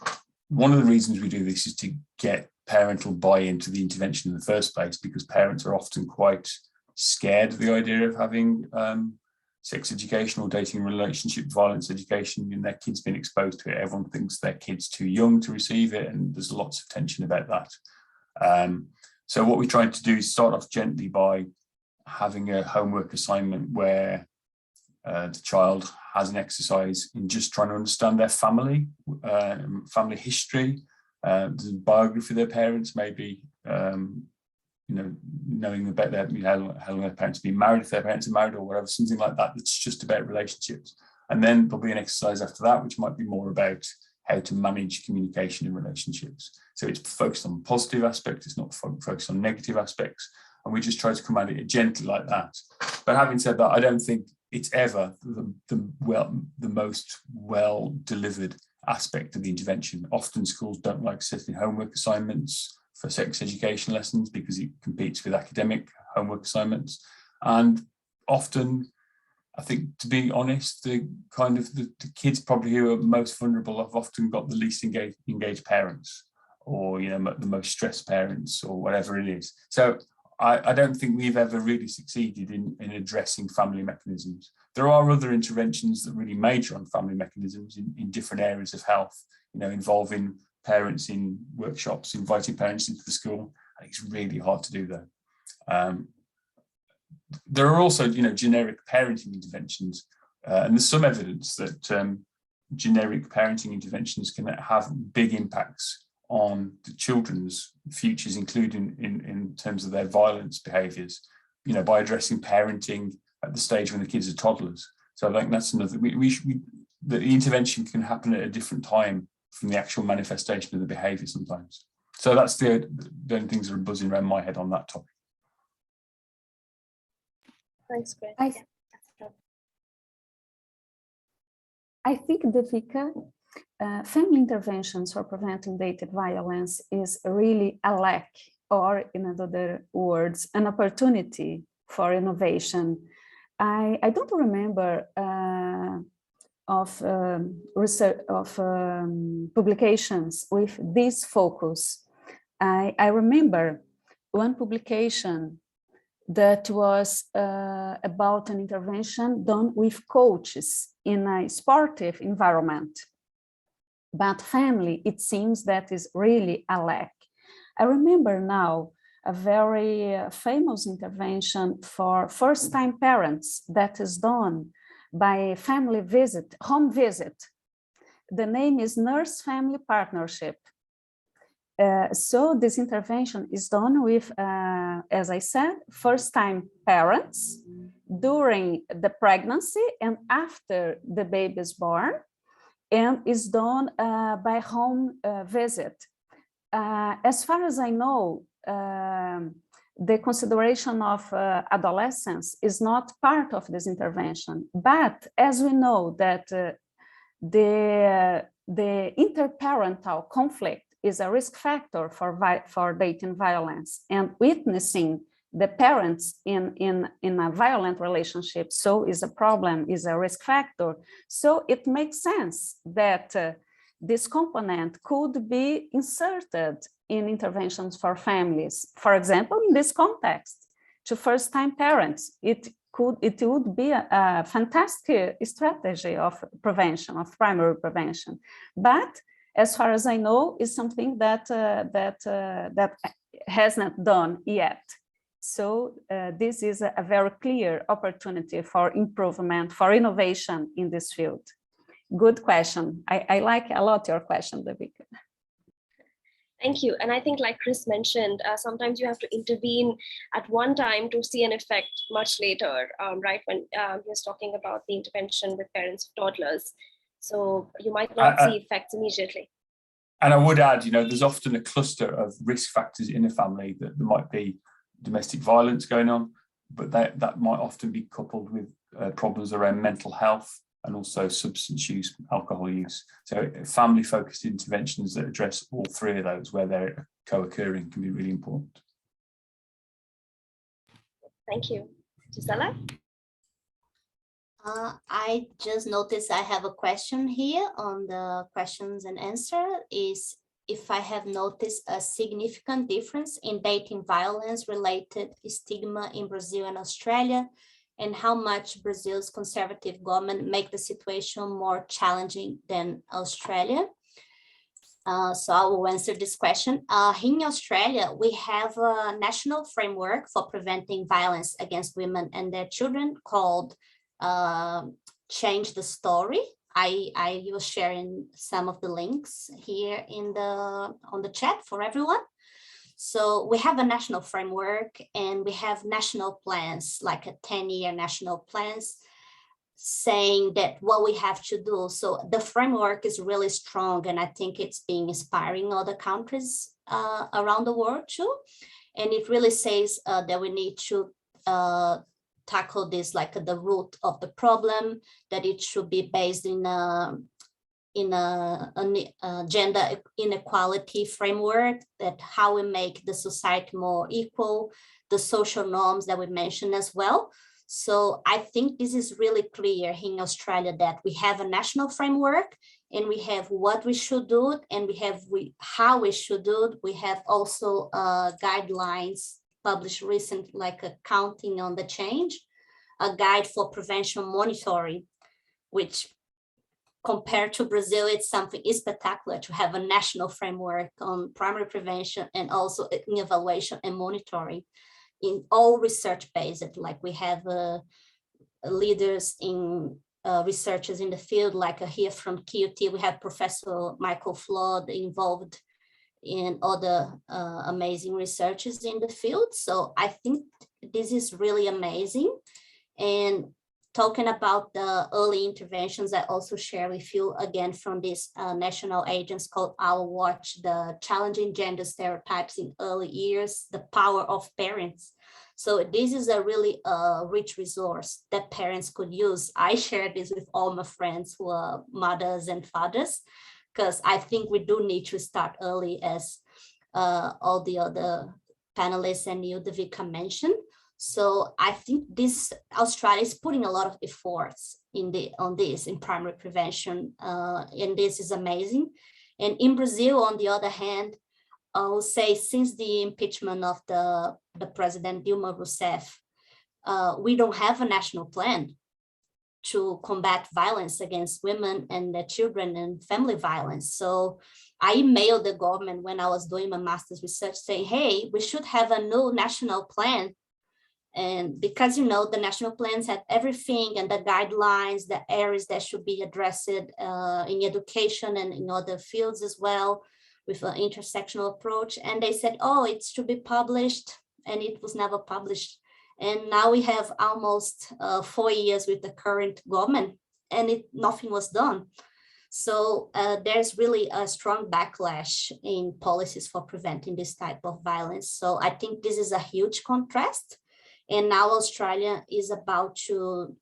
one of the reasons we do this is to get parental buy-in to the intervention in the first place, because parents are often quite scared of the idea of having sex education or dating relationship violence education, and their kids being exposed to it. Everyone thinks their kid's too young to receive it, and there's lots of tension about that. So what we're trying to do is start off gently by having a homework assignment where the child has an exercise in just trying to understand their family, family history, the biography of their parents, maybe knowing about how long their parents have been married, if their parents are married or whatever, something like that, that's just about relationships. And then there'll be an exercise after that, which might be more about how to manage communication in relationships. So it's focused on positive aspects, it's not focused on negative aspects. And we just try to come at it gently like that. But having said that, I don't think it's ever the most well-delivered aspect of the intervention. Often schools don't like setting homework assignments for sex education lessons because it competes with academic homework assignments. And often, I think, to be honest, the kids probably who are most vulnerable have often got the least engaged parents, or the most stressed parents, or whatever it is. So I don't think we've ever really succeeded in addressing family mechanisms. There are other interventions that really major on family mechanisms in different areas of health, involving parents in workshops, inviting parents into the school. I think it's really hard to do that. There are also, generic parenting interventions, and there's some evidence that generic parenting interventions can have big impacts on the children's futures, including in terms of their violence behaviours. by addressing parenting at the stage when the kids are toddlers. So I think that's another, the intervention can happen at a different time from the actual manifestation of the behaviour sometimes. So that's the only things that are buzzing around my head on that topic. Thanks, Chris. I think, Devika, family interventions for preventing dating violence is really a lack, or in other words, an opportunity for innovation. I don't remember of research of publications with this focus. I remember one publication that was about an intervention done with coaches in a sportive environment. But family, it seems that is really a lack. I remember now a very famous intervention for first-time parents that is done by family visit, home visit. The name is Nurse Family Partnership. So this intervention is done with, as I said, first-time parents during the pregnancy and after the baby is born, and is done by home visit. As far as I know, the consideration of adolescents is not part of this intervention. But as we know that the interparental conflict is a risk factor for dating violence, and witnessing the parents in a violent relationship, so is a problem, is a risk factor. So it makes sense that this component could be inserted in interventions for families. For example, in this context, to first-time parents, it would be a fantastic strategy of prevention, of primary prevention. But as far as I know, is something that that has not done yet. So this is a very clear opportunity for improvement, for innovation in this field. Good question. I like a lot your question, Devika. Thank you. And I think, like Chris mentioned, sometimes you have to intervene at one time to see an effect much later, right? When he was talking about the intervention with parents of toddlers. So you might not see effects immediately. And I would add, there's often a cluster of risk factors in a family that there might be domestic violence going on, but that might often be coupled with problems around mental health and also substance use, alcohol use. So family-focused interventions that address all three of those where they're co-occurring can be really important. Thank you. Gisella? I just noticed I have a question here on the questions and answer, is if I have noticed a significant difference in dating violence related stigma in Brazil and Australia, and how much Brazil's conservative government make the situation more challenging than Australia. So I will answer this question. In Australia, we have a national framework for preventing violence against women and their children called Change the Story. I was sharing some of the links here on the chat for everyone. So we have a national framework and we have national plans, like a 10-year national plans, saying that what we have to do. So the framework is really strong, and I think it's being inspiring other countries around the world too. And it really says that we need to tackle this like the root of the problem, that it should be based in a gender inequality framework, that how we make the society more equal, the social norms that we mentioned as well. So I think this is really clear in Australia that we have a national framework and we have what we should do and we have how we should do it. We have also guidelines published recently, like a Counting on the Change, a guide for prevention monitoring, which compared to Brazil, it's something spectacular to have a national framework on primary prevention and also in evaluation and monitoring in all research-based. Like we have leaders in researchers in the field, like here from QT, we have Professor Michael Flood involved in other amazing researchers in the field. So I think this is really amazing. And talking about the early interventions, I also share with you again from this national agency called Our Watch, the challenging gender stereotypes in early years, the power of parents. So this is a really rich resource that parents could use. I share this with all my friends who are mothers and fathers, because I think we do need to start early, as all the other panelists and you, Devika, mentioned. So I think this Australia is putting a lot of efforts on this in primary prevention, and this is amazing. And in Brazil, on the other hand, I will say since the impeachment of the President Dilma Rousseff, we don't have a national plan to combat violence against women and their children and family violence. So I emailed the government when I was doing my master's research saying, hey, we should have a new national plan. And because, you know, the national plans have everything and the guidelines, the areas that should be addressed in education and in other fields as well, with an intersectional approach. And they said, oh, it's to be published, and it was never published. And now we have almost 4 years with the current government, and nothing was done. So there's really a strong backlash in policies for preventing this type of violence. So I think this is a huge contrast. And now Australia is about to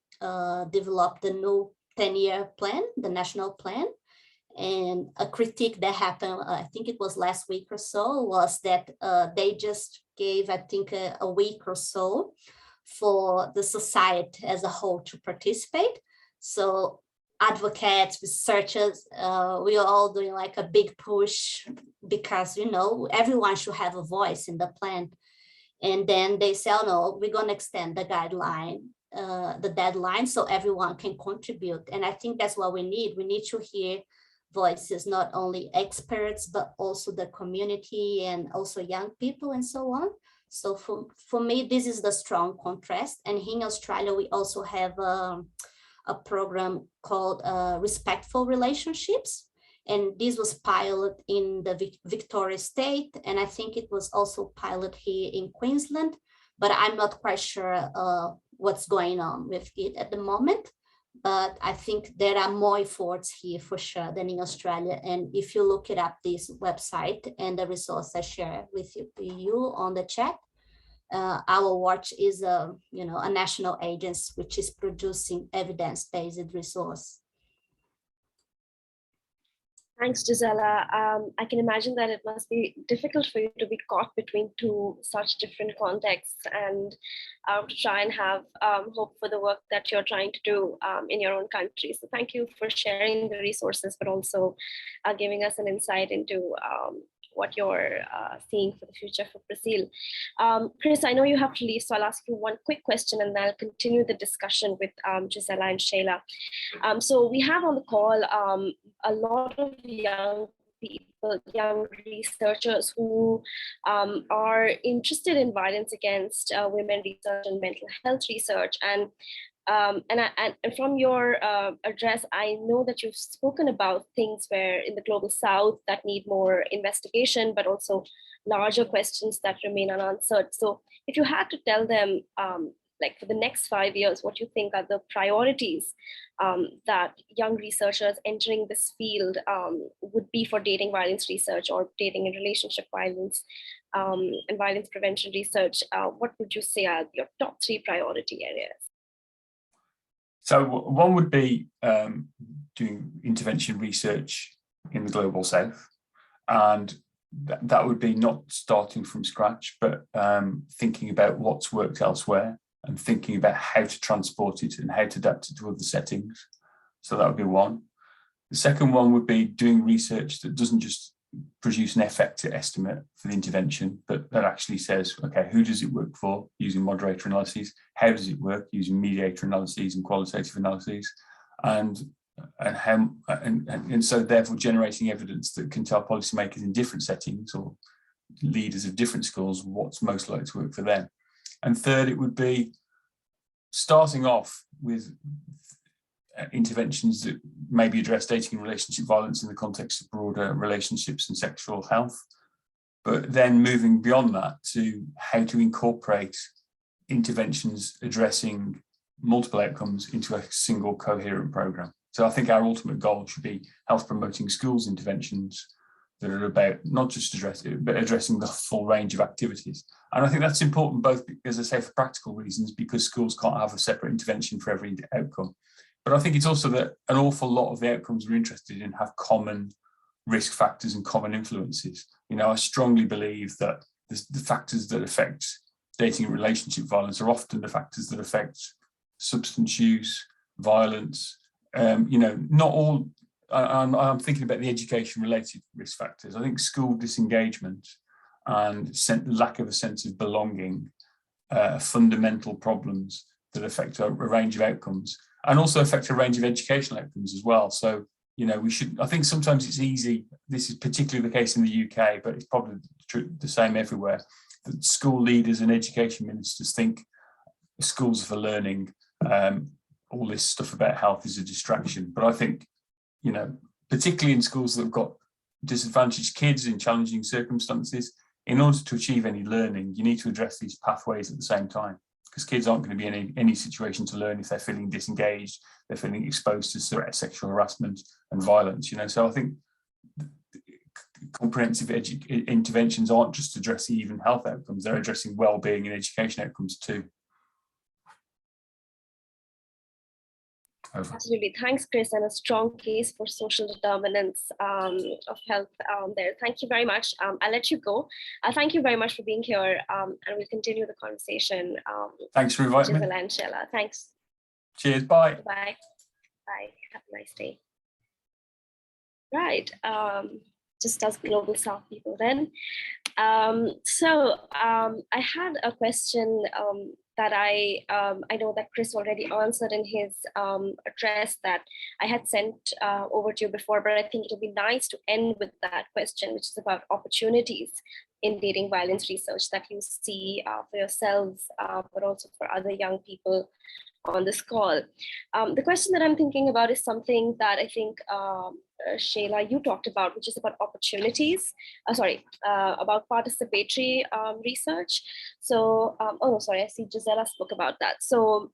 develop the new 10-year plan, the national plan. And a critique that happened, I think it was last week or so, was that they just gave, I think, a week or so for the society as a whole to participate. So advocates, researchers, we are all doing like a big push because, you know, everyone should have a voice in the plan. And then they say, oh, no, we're going to extend the deadline so everyone can contribute. And I think that's what we need. We need to hear voices, not only experts, but also the community and also young people and so on. So for me, this is the strong contrast. And here in Australia, we also have a program called Respectful Relationships. And this was piloted in the Victoria State. And I think it was also piloted here in Queensland, but I'm not quite sure what's going on with it at the moment. But I think there are more efforts here for sure than in Australia. And if you look it up, this website and the resource I share with you on the chat, Our Watch is a national agency which is producing evidence-based resource. Thanks, Gisella. I can imagine that it must be difficult for you to be caught between two such different contexts and to try and have hope for the work that you're trying to do in your own country. So thank you for sharing the resources, but also giving us an insight into what you're seeing for the future for Brazil. Chris, I know you have to leave, so I'll ask you one quick question and then I'll continue the discussion with Gisella and Sheila. So we have on the call a lot of young people, young researchers who are interested in violence against women research and mental health research. And from your address, I know that you've spoken about things where in the global South that need more investigation, but also larger questions that remain unanswered. So if you had to tell them, like for the next 5 years, what you think are the priorities that young researchers entering this field would be for dating violence research or dating and relationship violence and violence prevention research, what would you say are your top 3 priority areas? So one would be doing intervention research in the global South, and that would be not starting from scratch, but thinking about what's worked elsewhere and thinking about how to transport it and how to adapt it to other settings. So that would be one. The second one would be doing research that doesn't just produce an effect estimate for the intervention, but that actually says, okay, who does it work for using moderator analyses? How does it work using mediator analyses and qualitative analyses? And so therefore generating evidence that can tell policymakers in different settings or leaders of different schools what's most likely to work for them. And third, it would be starting off with interventions that maybe address dating and relationship violence in the context of broader relationships and sexual health, but then moving beyond that to how to incorporate interventions addressing multiple outcomes into a single coherent program. So I think our ultimate goal should be health promoting schools interventions that are about not just addressing the full range of activities. And I think that's important both, as I say, for practical reasons, because schools can't have a separate intervention for every outcome. But I think it's also that an awful lot of the outcomes we're interested in have common risk factors and common influences. You know, I strongly believe that the factors that affect dating and relationship violence are often the factors that affect substance use, violence. You know, not all. I'm thinking about the education-related risk factors. I think school disengagement and lack of a sense of belonging are fundamental problems that affect a range of outcomes, and also affect a range of educational outcomes as well. So, you know, I think sometimes it's easy, this is particularly the case in the UK, but it's probably the same everywhere, that school leaders and education ministers think schools are for learning, all this stuff about health is a distraction. But I think, you know, particularly in schools that have got disadvantaged kids in challenging circumstances, in order to achieve any learning, you need to address these pathways at the same time, because kids aren't going to be in any situation to learn if they're feeling disengaged, they're feeling exposed to sexual harassment and violence, you know. So I think comprehensive interventions aren't just addressing even health outcomes, they're addressing well-being and education outcomes too. Over. Absolutely. Thanks, Chris, and a strong case for social determinants of health there. Thank you very much. I'll let you go. Thank you very much for being here, and we'll continue the conversation. Thanks for inviting me. Gisella and Sheila. Thanks. Cheers. Bye. Bye. Bye. Have a nice day. Right. Just as global South people then. So I had a question that I know that Chris already answered in his address that I had sent over to you before, but I think it'll be nice to end with that question, which is about opportunities in dating violence research that you see for yourselves, but also for other young people on this call. The question that I'm thinking about is something that I think Sheila, you talked about, which is about opportunities, about participatory research. So, oh no, sorry, I see Gisella spoke about that. So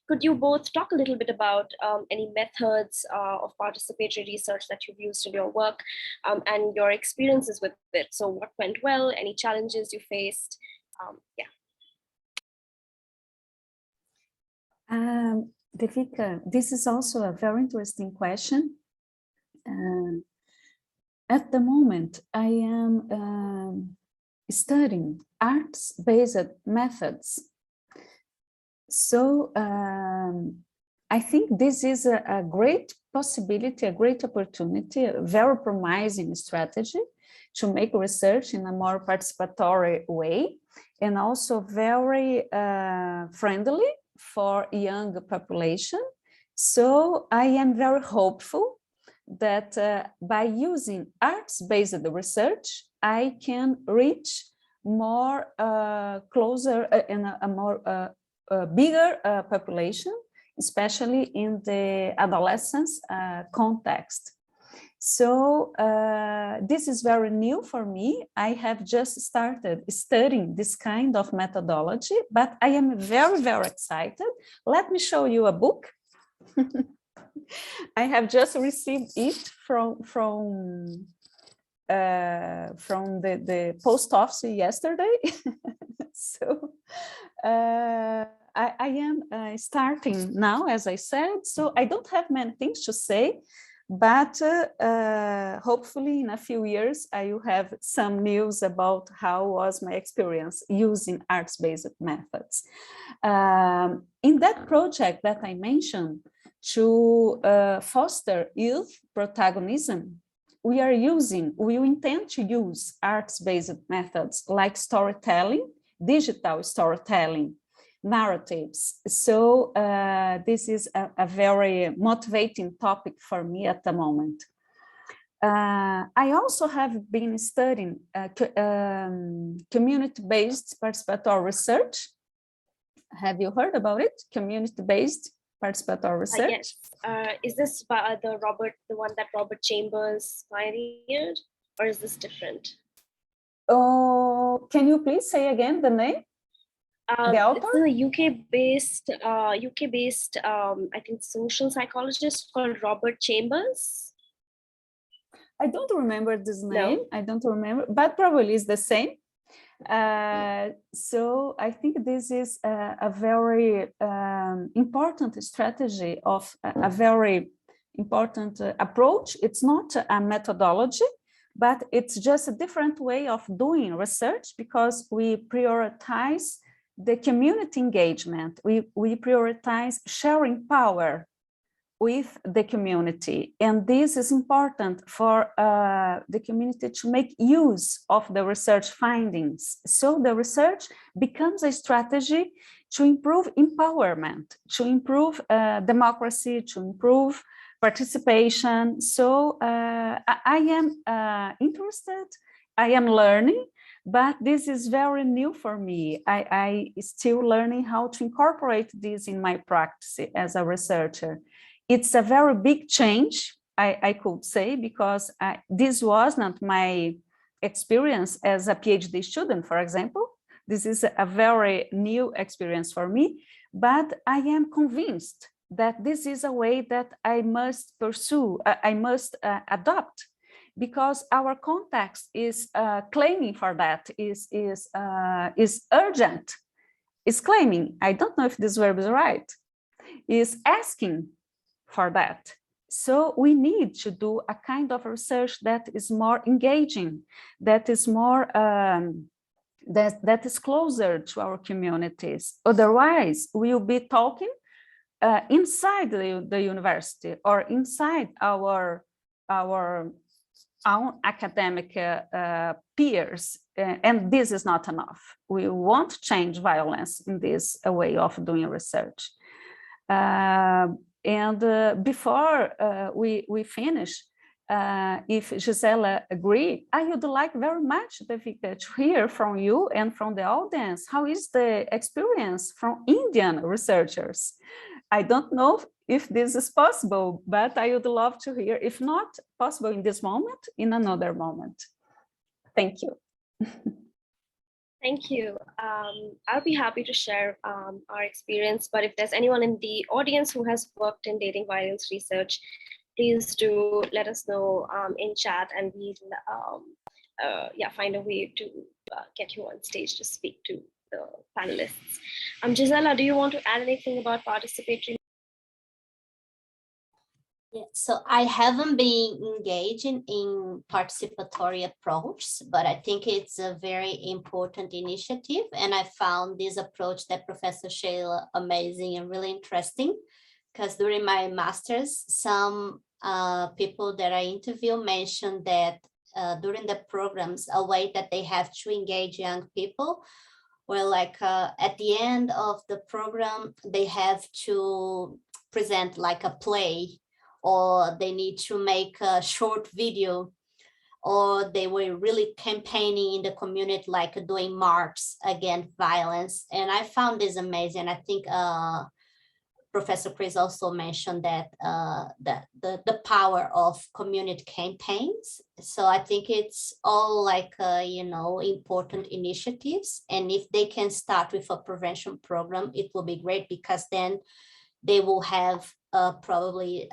could you both talk a little bit about any methods of participatory research that you've used in your work and your experiences with it? So what went well, any challenges you faced? Yeah. Devika, this is also a very interesting question. At the moment, I am studying arts-based methods. So I think this is a great possibility, a great opportunity, a very promising strategy to make research in a more participatory way, and also very friendly for young population. So I am very hopeful that by using arts-based research, I can reach more closer and a more bigger population, especially in the adolescence context. So this is very new for me. I have just started studying this kind of methodology, but I am very, very excited. Let me show you a book. I have just received it from the post office yesterday. So I am starting now, as I said, so I don't have many things to say, but hopefully in a few years, I will have some news about how was my experience using arts-based methods. In that project that I mentioned, to foster youth protagonism, we intend to use arts-based methods like storytelling, digital storytelling, narratives. So this is a very motivating topic for me at the moment. I also have been studying community-based participatory research. Have you heard about it? Community-based participatory research? Yes. Is this by the one that Robert Chambers pioneered, or is this different? Oh, can you please say again the name? The author? It's a UK-based, I think, social psychologist called Robert Chambers. I don't remember this name. No. I don't remember, but probably it's the same. So I think this is a very important strategy of a very important approach. It's not a methodology, but it's just a different way of doing research because we prioritize the community engagement. We prioritize sharing power with the community. And this is important for the community to make use of the research findings. So the research becomes a strategy to improve empowerment, to improve democracy, to improve participation. So I am interested, I am learning, but this is very new for me. I still learning how to incorporate this in my practice as a researcher. It's a very big change, I could say, because this was not my experience as a PhD student, for example. This is a very new experience for me, but I am convinced that this is a way that I must pursue, I must adopt, because our context is claiming for that, is urgent, is claiming, I don't know if this verb is right, is asking for that. So we need to do a kind of research that is more engaging, that is more, that is closer to our communities. Otherwise, we'll be talking inside the university or inside our own academic peers, and this is not enough. We won't change violence in this way of doing research. Before we finish, if Gisella agree, I would like very much, Devika, to hear from you and from the audience, how is the experience from Indian researchers? I don't know if this is possible, but I would love to hear, if not possible in this moment, in another moment. Thank you. Thank you. I'll be happy to share our experience, but if there's anyone in the audience who has worked in dating violence research, please do let us know in chat, and we'll find a way to get you on stage to speak to the panelists. Gisella, do you want to add anything about participatory? Yeah, so I haven't been engaging in participatory approach, but I think it's a very important initiative. And I found this approach that Professor Sheila amazing and really interesting, because during my master's, some people that I interviewed mentioned that during the programs, a way that they have to engage young people, where like at the end of the program, they have to present like a play, or they need to make a short video, or they were really campaigning in the community, like doing marches against violence. And I found this amazing. I think Professor Chris also mentioned that the power of community campaigns. So I think it's all like, important initiatives. And if they can start with a prevention program, it will be great, because then they will have probably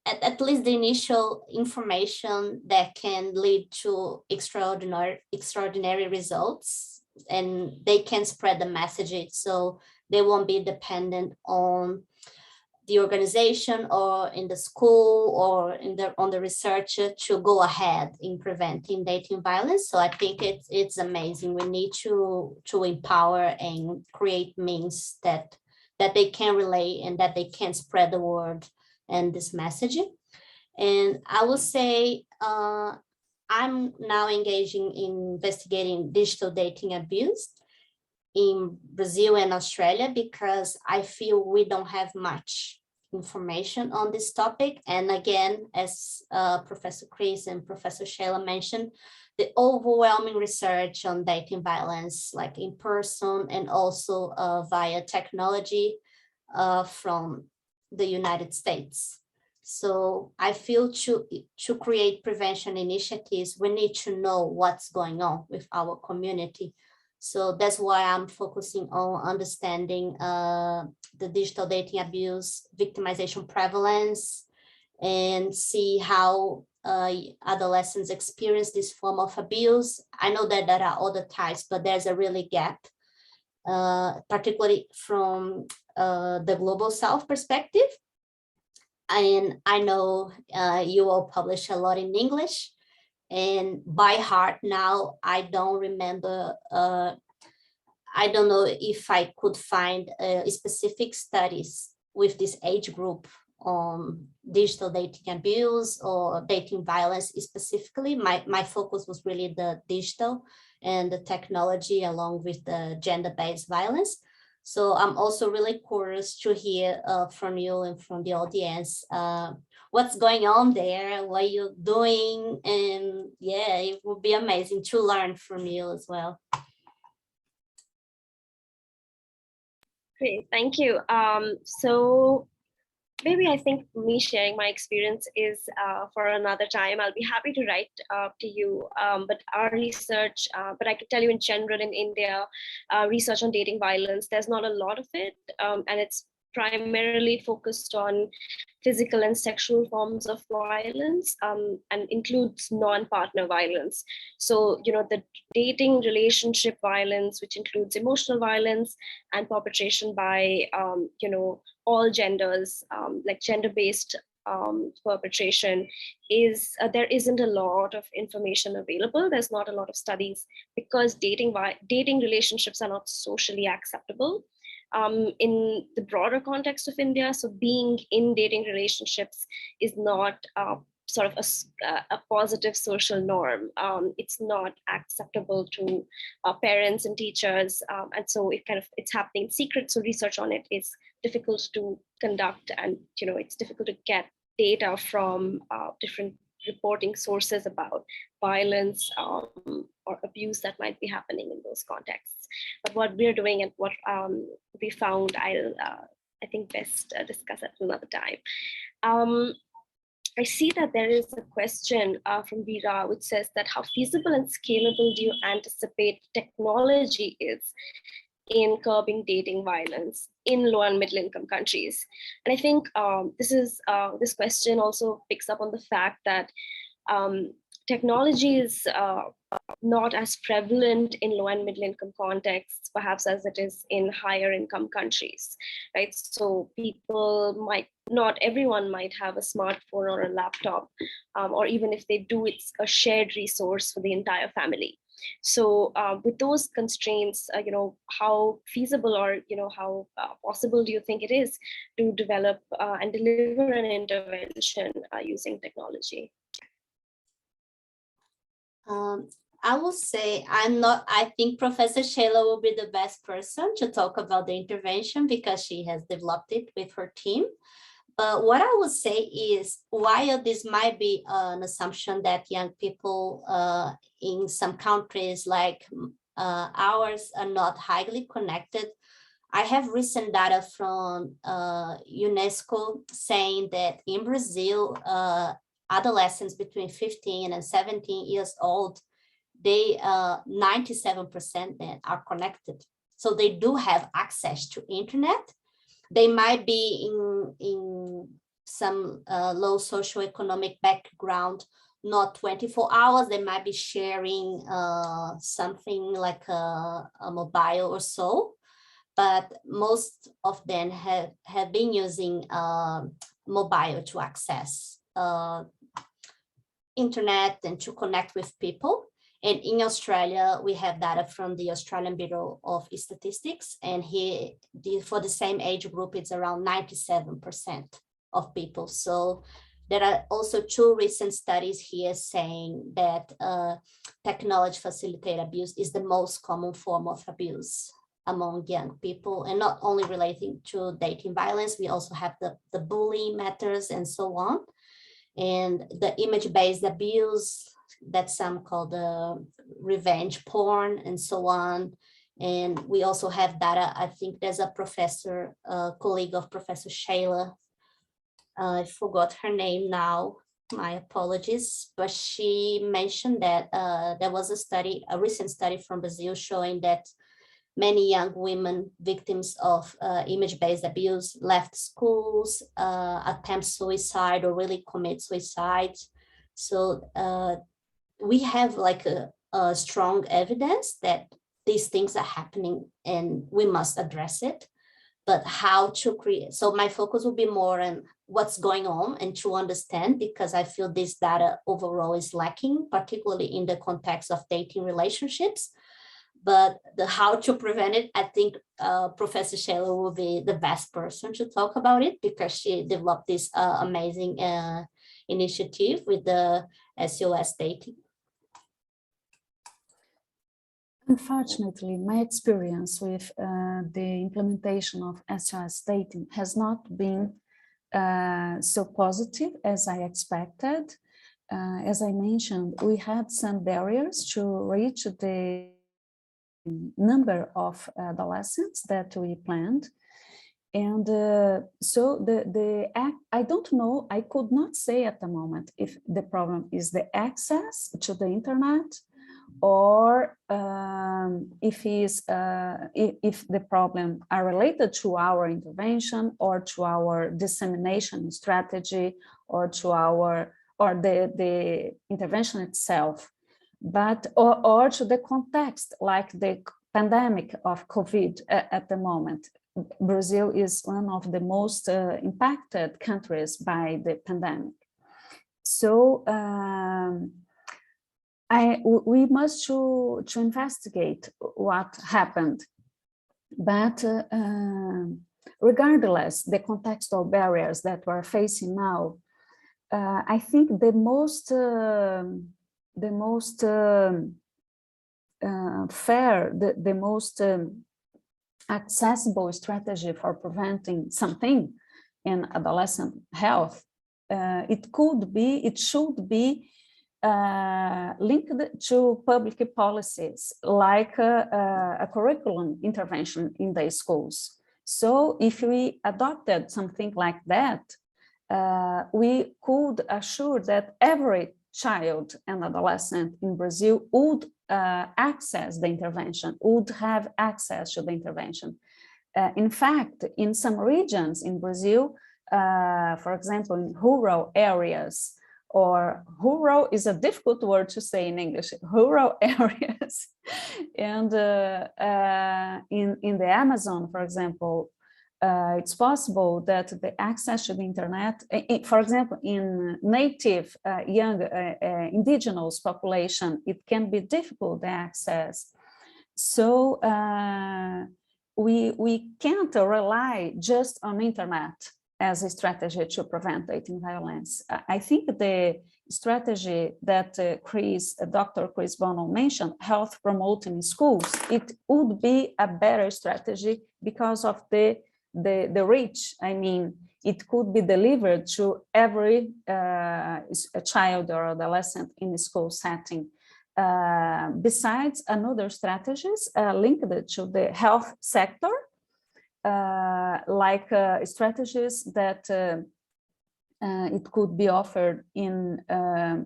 at least the initial information that can lead to extraordinary results, and they can spread the message, so they won't be dependent on the organization or in the school or on the researcher to go ahead in preventing dating violence. So I think it's amazing. We need to empower and create means that they can relay and that they can spread the word and this messaging. And I will say, I'm now engaging in investigating digital dating abuse in Brazil and Australia, because I feel we don't have much information on this topic. And again, as Professor Chris and Professor Sheila mentioned, the overwhelming research on dating violence, like in person and also via technology from the United States. So I feel to create prevention initiatives, we need to know what's going on with our community. So that's why I'm focusing on understanding the digital dating abuse, victimization prevalence, and see how adolescents experience this form of abuse. I know that there are other types, but there's a really gap, particularly from the Global South perspective. And I know you all publish a lot in English, and by heart now, I don't remember, I don't know if I could find specific studies with this age group on digital dating abuse or dating violence specifically. My focus was really the digital and the technology along with the gender-based violence. So I'm also really curious to hear from you and from the audience what's going on there, what you're doing, and yeah, it would be amazing to learn from you as well. Great, thank you. So maybe I think me sharing my experience is for another time. I'll be happy to write to you, but our research, but I can tell you in general in India, research on dating violence, there's not a lot of it, and it's primarily focused on physical and sexual forms of violence, and includes non-partner violence. So, the dating relationship violence, which includes emotional violence and perpetration by, all genders, like gender-based perpetration, is there isn't a lot of information available. There's not a lot of studies because dating relationships are not socially acceptable in the broader context of India. So being in dating relationships is not sort of a positive social norm. It's not acceptable to parents and teachers, and so it's happening in secret. So research on it is difficult to conduct, and it's difficult to get data from different reporting sources about violence or abuse that might be happening in those contexts. But what we're doing and what we found, I think best discuss at another time. I see that there is a question from Veera, which says that how feasible and scalable do you anticipate technology is in curbing dating violence in low and middle income countries? And I think this question also picks up on the fact that technology is not as prevalent in low and middle income contexts, perhaps as it is in higher income countries, right? So not everyone might have a smartphone or a laptop, or even if they do, it's a shared resource for the entire family. So with those constraints, how feasible or how possible do you think it is to develop and deliver an intervention using technology? I will say I think Professor Sheila will be the best person to talk about the intervention because she has developed it with her team. But what I would say is, while this might be an assumption that young people in some countries like ours are not highly connected, I have recent data from UNESCO saying that in Brazil, adolescents between 15 and 17 years old, they 97% then are connected. So they do have access to internet. They might be in some low socioeconomic background, not 24 hours. They might be sharing something like a mobile or so, but most of them have been using mobile to access internet and to connect with people. And in Australia, we have data from the Australian Bureau of Statistics, and for the same age group, it's around 97% of people. So there are also two recent studies here saying that technology facilitated abuse is the most common form of abuse among young people, and not only relating to dating violence, we also have the bullying matters and so on. And the image-based abuse that some call the revenge porn and so on. And we also have data, I think there's a professor, colleague of Professor Sheila, I forgot her name now, My apologies, but she mentioned that there was a recent study from Brazil showing that many young women victims of image-based abuse left schools, attempt suicide or really commit suicide. So we have like a strong evidence that these things are happening and we must address it. But how to create, so my focus will be more on what's going on and to understand, because I feel this data overall is lacking, particularly in the context of dating relationships. But the how to prevent it, I think Professor Sheila will be the best person to talk about it, because she developed this amazing initiative with the SOS dating. Unfortunately, my experience with the implementation of SOS dating has not been so positive as I expected. As I mentioned, we had some barriers to reach the number of adolescents that we planned. And so I don't know, I could not say at the moment if the problem is the access to the internet, or if the problem are related to our intervention or to our dissemination strategy or to the intervention itself, but or to the context, like the pandemic of COVID at the moment. Brazil is one of the most impacted countries by the pandemic. So we must to investigate what happened, but regardless the contextual barriers that we're facing now, I think the most fair, the most accessible strategy for preventing something in adolescent health, it should be linked to public policies, like a curriculum intervention in the schools. So if we adopted something like that, we could assure that every child and adolescent in Brazil would access the intervention, would have access to the intervention. In fact, in some regions in Brazil, for example, in rural areas, or rural is a difficult word to say in English, rural areas, and in the Amazon, for example, it's possible that the access to the internet, for example, in native young indigenous population, it can be difficult to access. So we can't rely just on internet as a strategy to prevent dating violence. I think the strategy that Dr. Chris Bonell mentioned, health promoting schools, it would be a better strategy because of the reach. I mean, it could be delivered to every child or adolescent in a school setting. Besides another strategies linked to the health sector, like strategies that it could be offered in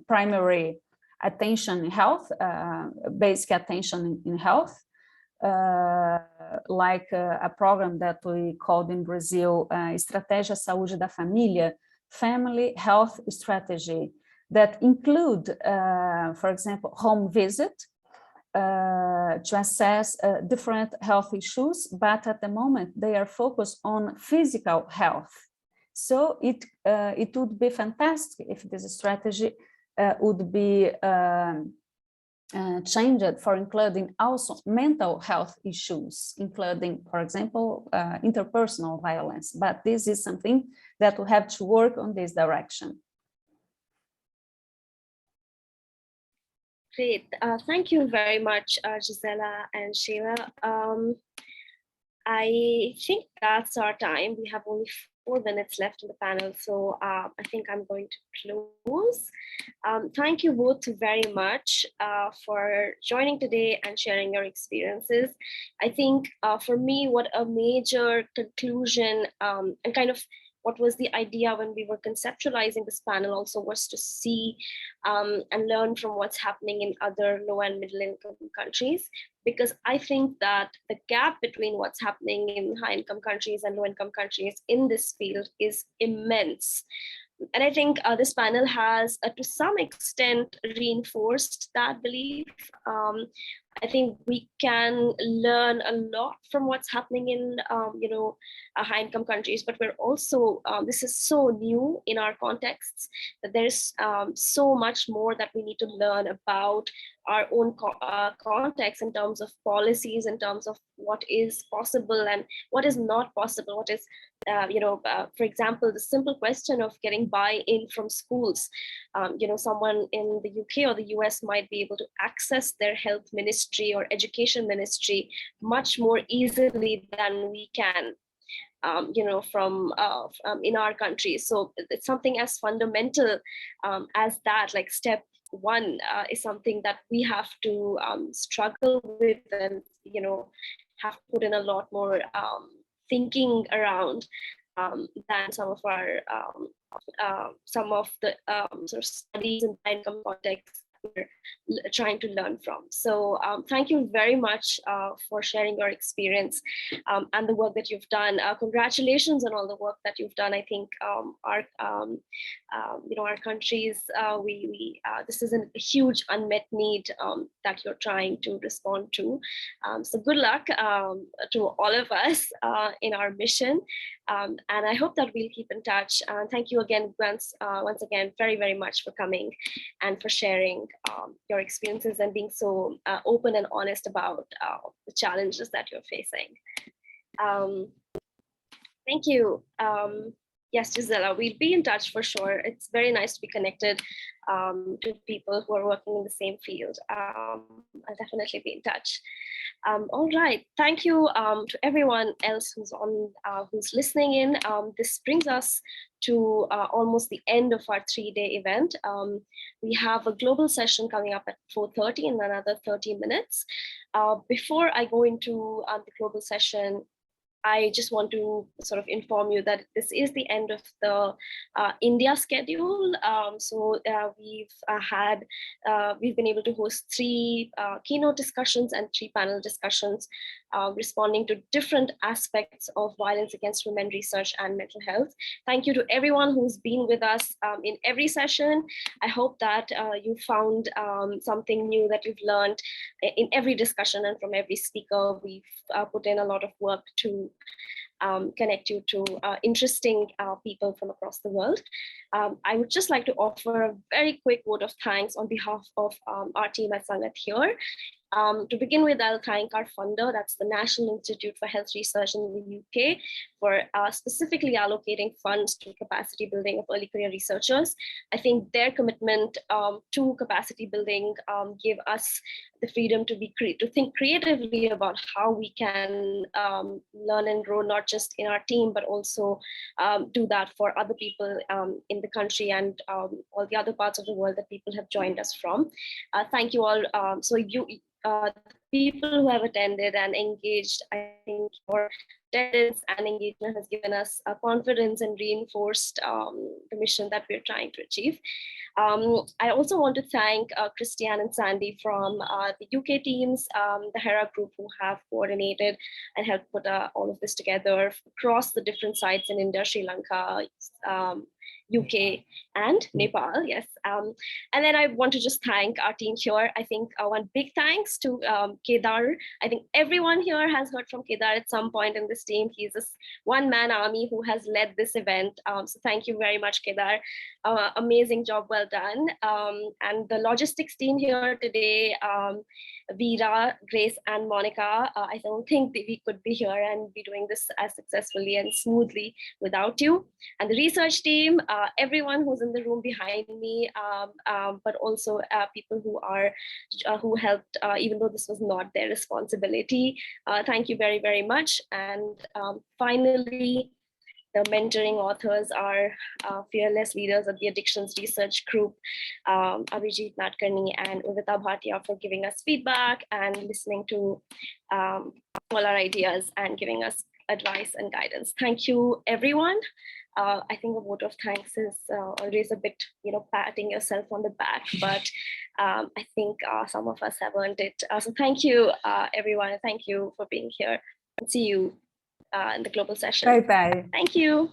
primary attention in health, basic attention in health, like a program that we called in Brazil, Estratégia Saúde da Família, family health strategy, that include, for example, home visit, to assess different health issues, but at the moment they are focused on physical health. So it would be fantastic if this strategy would be changed for including also mental health issues, including, for example, interpersonal violence. But this is something that we have to work on this direction. Great. Thank you very much, Gisella and Sheila. I think that's our time. We have only 4 minutes left in the panel, so I think I'm going to close. Thank you both very much for joining today and sharing your experiences. I think for me, what a major conclusion and kind of what was the idea when we were conceptualizing this panel also was to see and learn from what's happening in other low and middle income countries, because I think that the gap between what's happening in high income countries and low income countries in this field is immense. And I think this panel has, to some extent, reinforced that belief. I think we can learn a lot from what's happening in, high-income countries, but we're also, this is so new in our contexts that there's so much more that we need to learn about our own context in terms of policies, in terms of what is possible and what is not possible, what is for example, the simple question of getting buy-in from schools. Someone in the UK or the US might be able to access their health ministry or education ministry much more easily than we can, from in our country. So it's something as fundamental as that, like step one is something that we have to struggle with and, have to put in a lot more thinking around than some of our some of the sort of studies in income context we're trying to learn from. So thank you very much for sharing your experience and the work that you've done. Congratulations on all the work that you've done. I think our countries, this is a huge unmet need that you're trying to respond to. So good luck to all of us in our mission. And I hope that we'll keep in touch. Thank you again, once again, very, very much for coming and for sharing your experiences and being so open and honest about the challenges that you're facing. Thank you. Yes, Gisella, we'll be in touch for sure. It's very nice to be connected to people who are working in the same field. I'll definitely be in touch. All right, thank you to everyone else who's on, who's listening in. This brings us to almost the end of our 3-day event. We have a global session coming up at 4:30 in another 30 minutes. Before I go into the global session, I just want to sort of inform you that this is the end of the India schedule. We've been able to host 3 keynote discussions and 3 panel discussions responding to different aspects of violence against women research and mental health. Thank you to everyone who's been with us in every session. I hope that you found something new that you've learned in every discussion, and from every speaker. We've put in a lot of work to connect you to interesting people from across the world. I would just like to offer a very quick vote of thanks on behalf of our team at Sangat here. To begin with, I'll thank our funder, that's the National Institute for Health Research in the UK, for specifically allocating funds to capacity building of early career researchers. I think their commitment to capacity building gave us the freedom to think creatively about how we can learn and grow, not just in our team, but also do that for other people in the country and all the other parts of the world that people have joined us from. Thank you all. People who have attended and engaged, I think your attendance and engagement has given us a confidence and reinforced the mission that we're trying to achieve. I also want to thank Christiane and Sandy from the UK teams, the HERA group, who have coordinated and helped put all of this together across the different sites in India, Sri Lanka, UK, and Nepal, yes. And then I want to just thank our team here. I think one big thanks to Kedar. I think everyone here has heard from Kedar at some point in this team. He's this one-man army who has led this event. So thank you very much, Kedar. Amazing job, well done. And the logistics team here today, Veera, Grace, and Monica. I don't think that we could be here and be doing this as successfully and smoothly without you. And the research team, everyone who's in the room behind me, but also people who helped, even though this was not their responsibility. Thank you very, very much. And finally, the mentoring authors are fearless leaders of the Addictions Research Group, Abhijit Nadkarni and Uvita Bhatia, for giving us feedback and listening to all our ideas and giving us advice and guidance. Thank you, everyone. I think a vote of thanks is always a bit, patting yourself on the back, but I think some of us have earned it. So thank you, everyone. Thank you for being here. See you in the global session. Bye-bye. Thank you.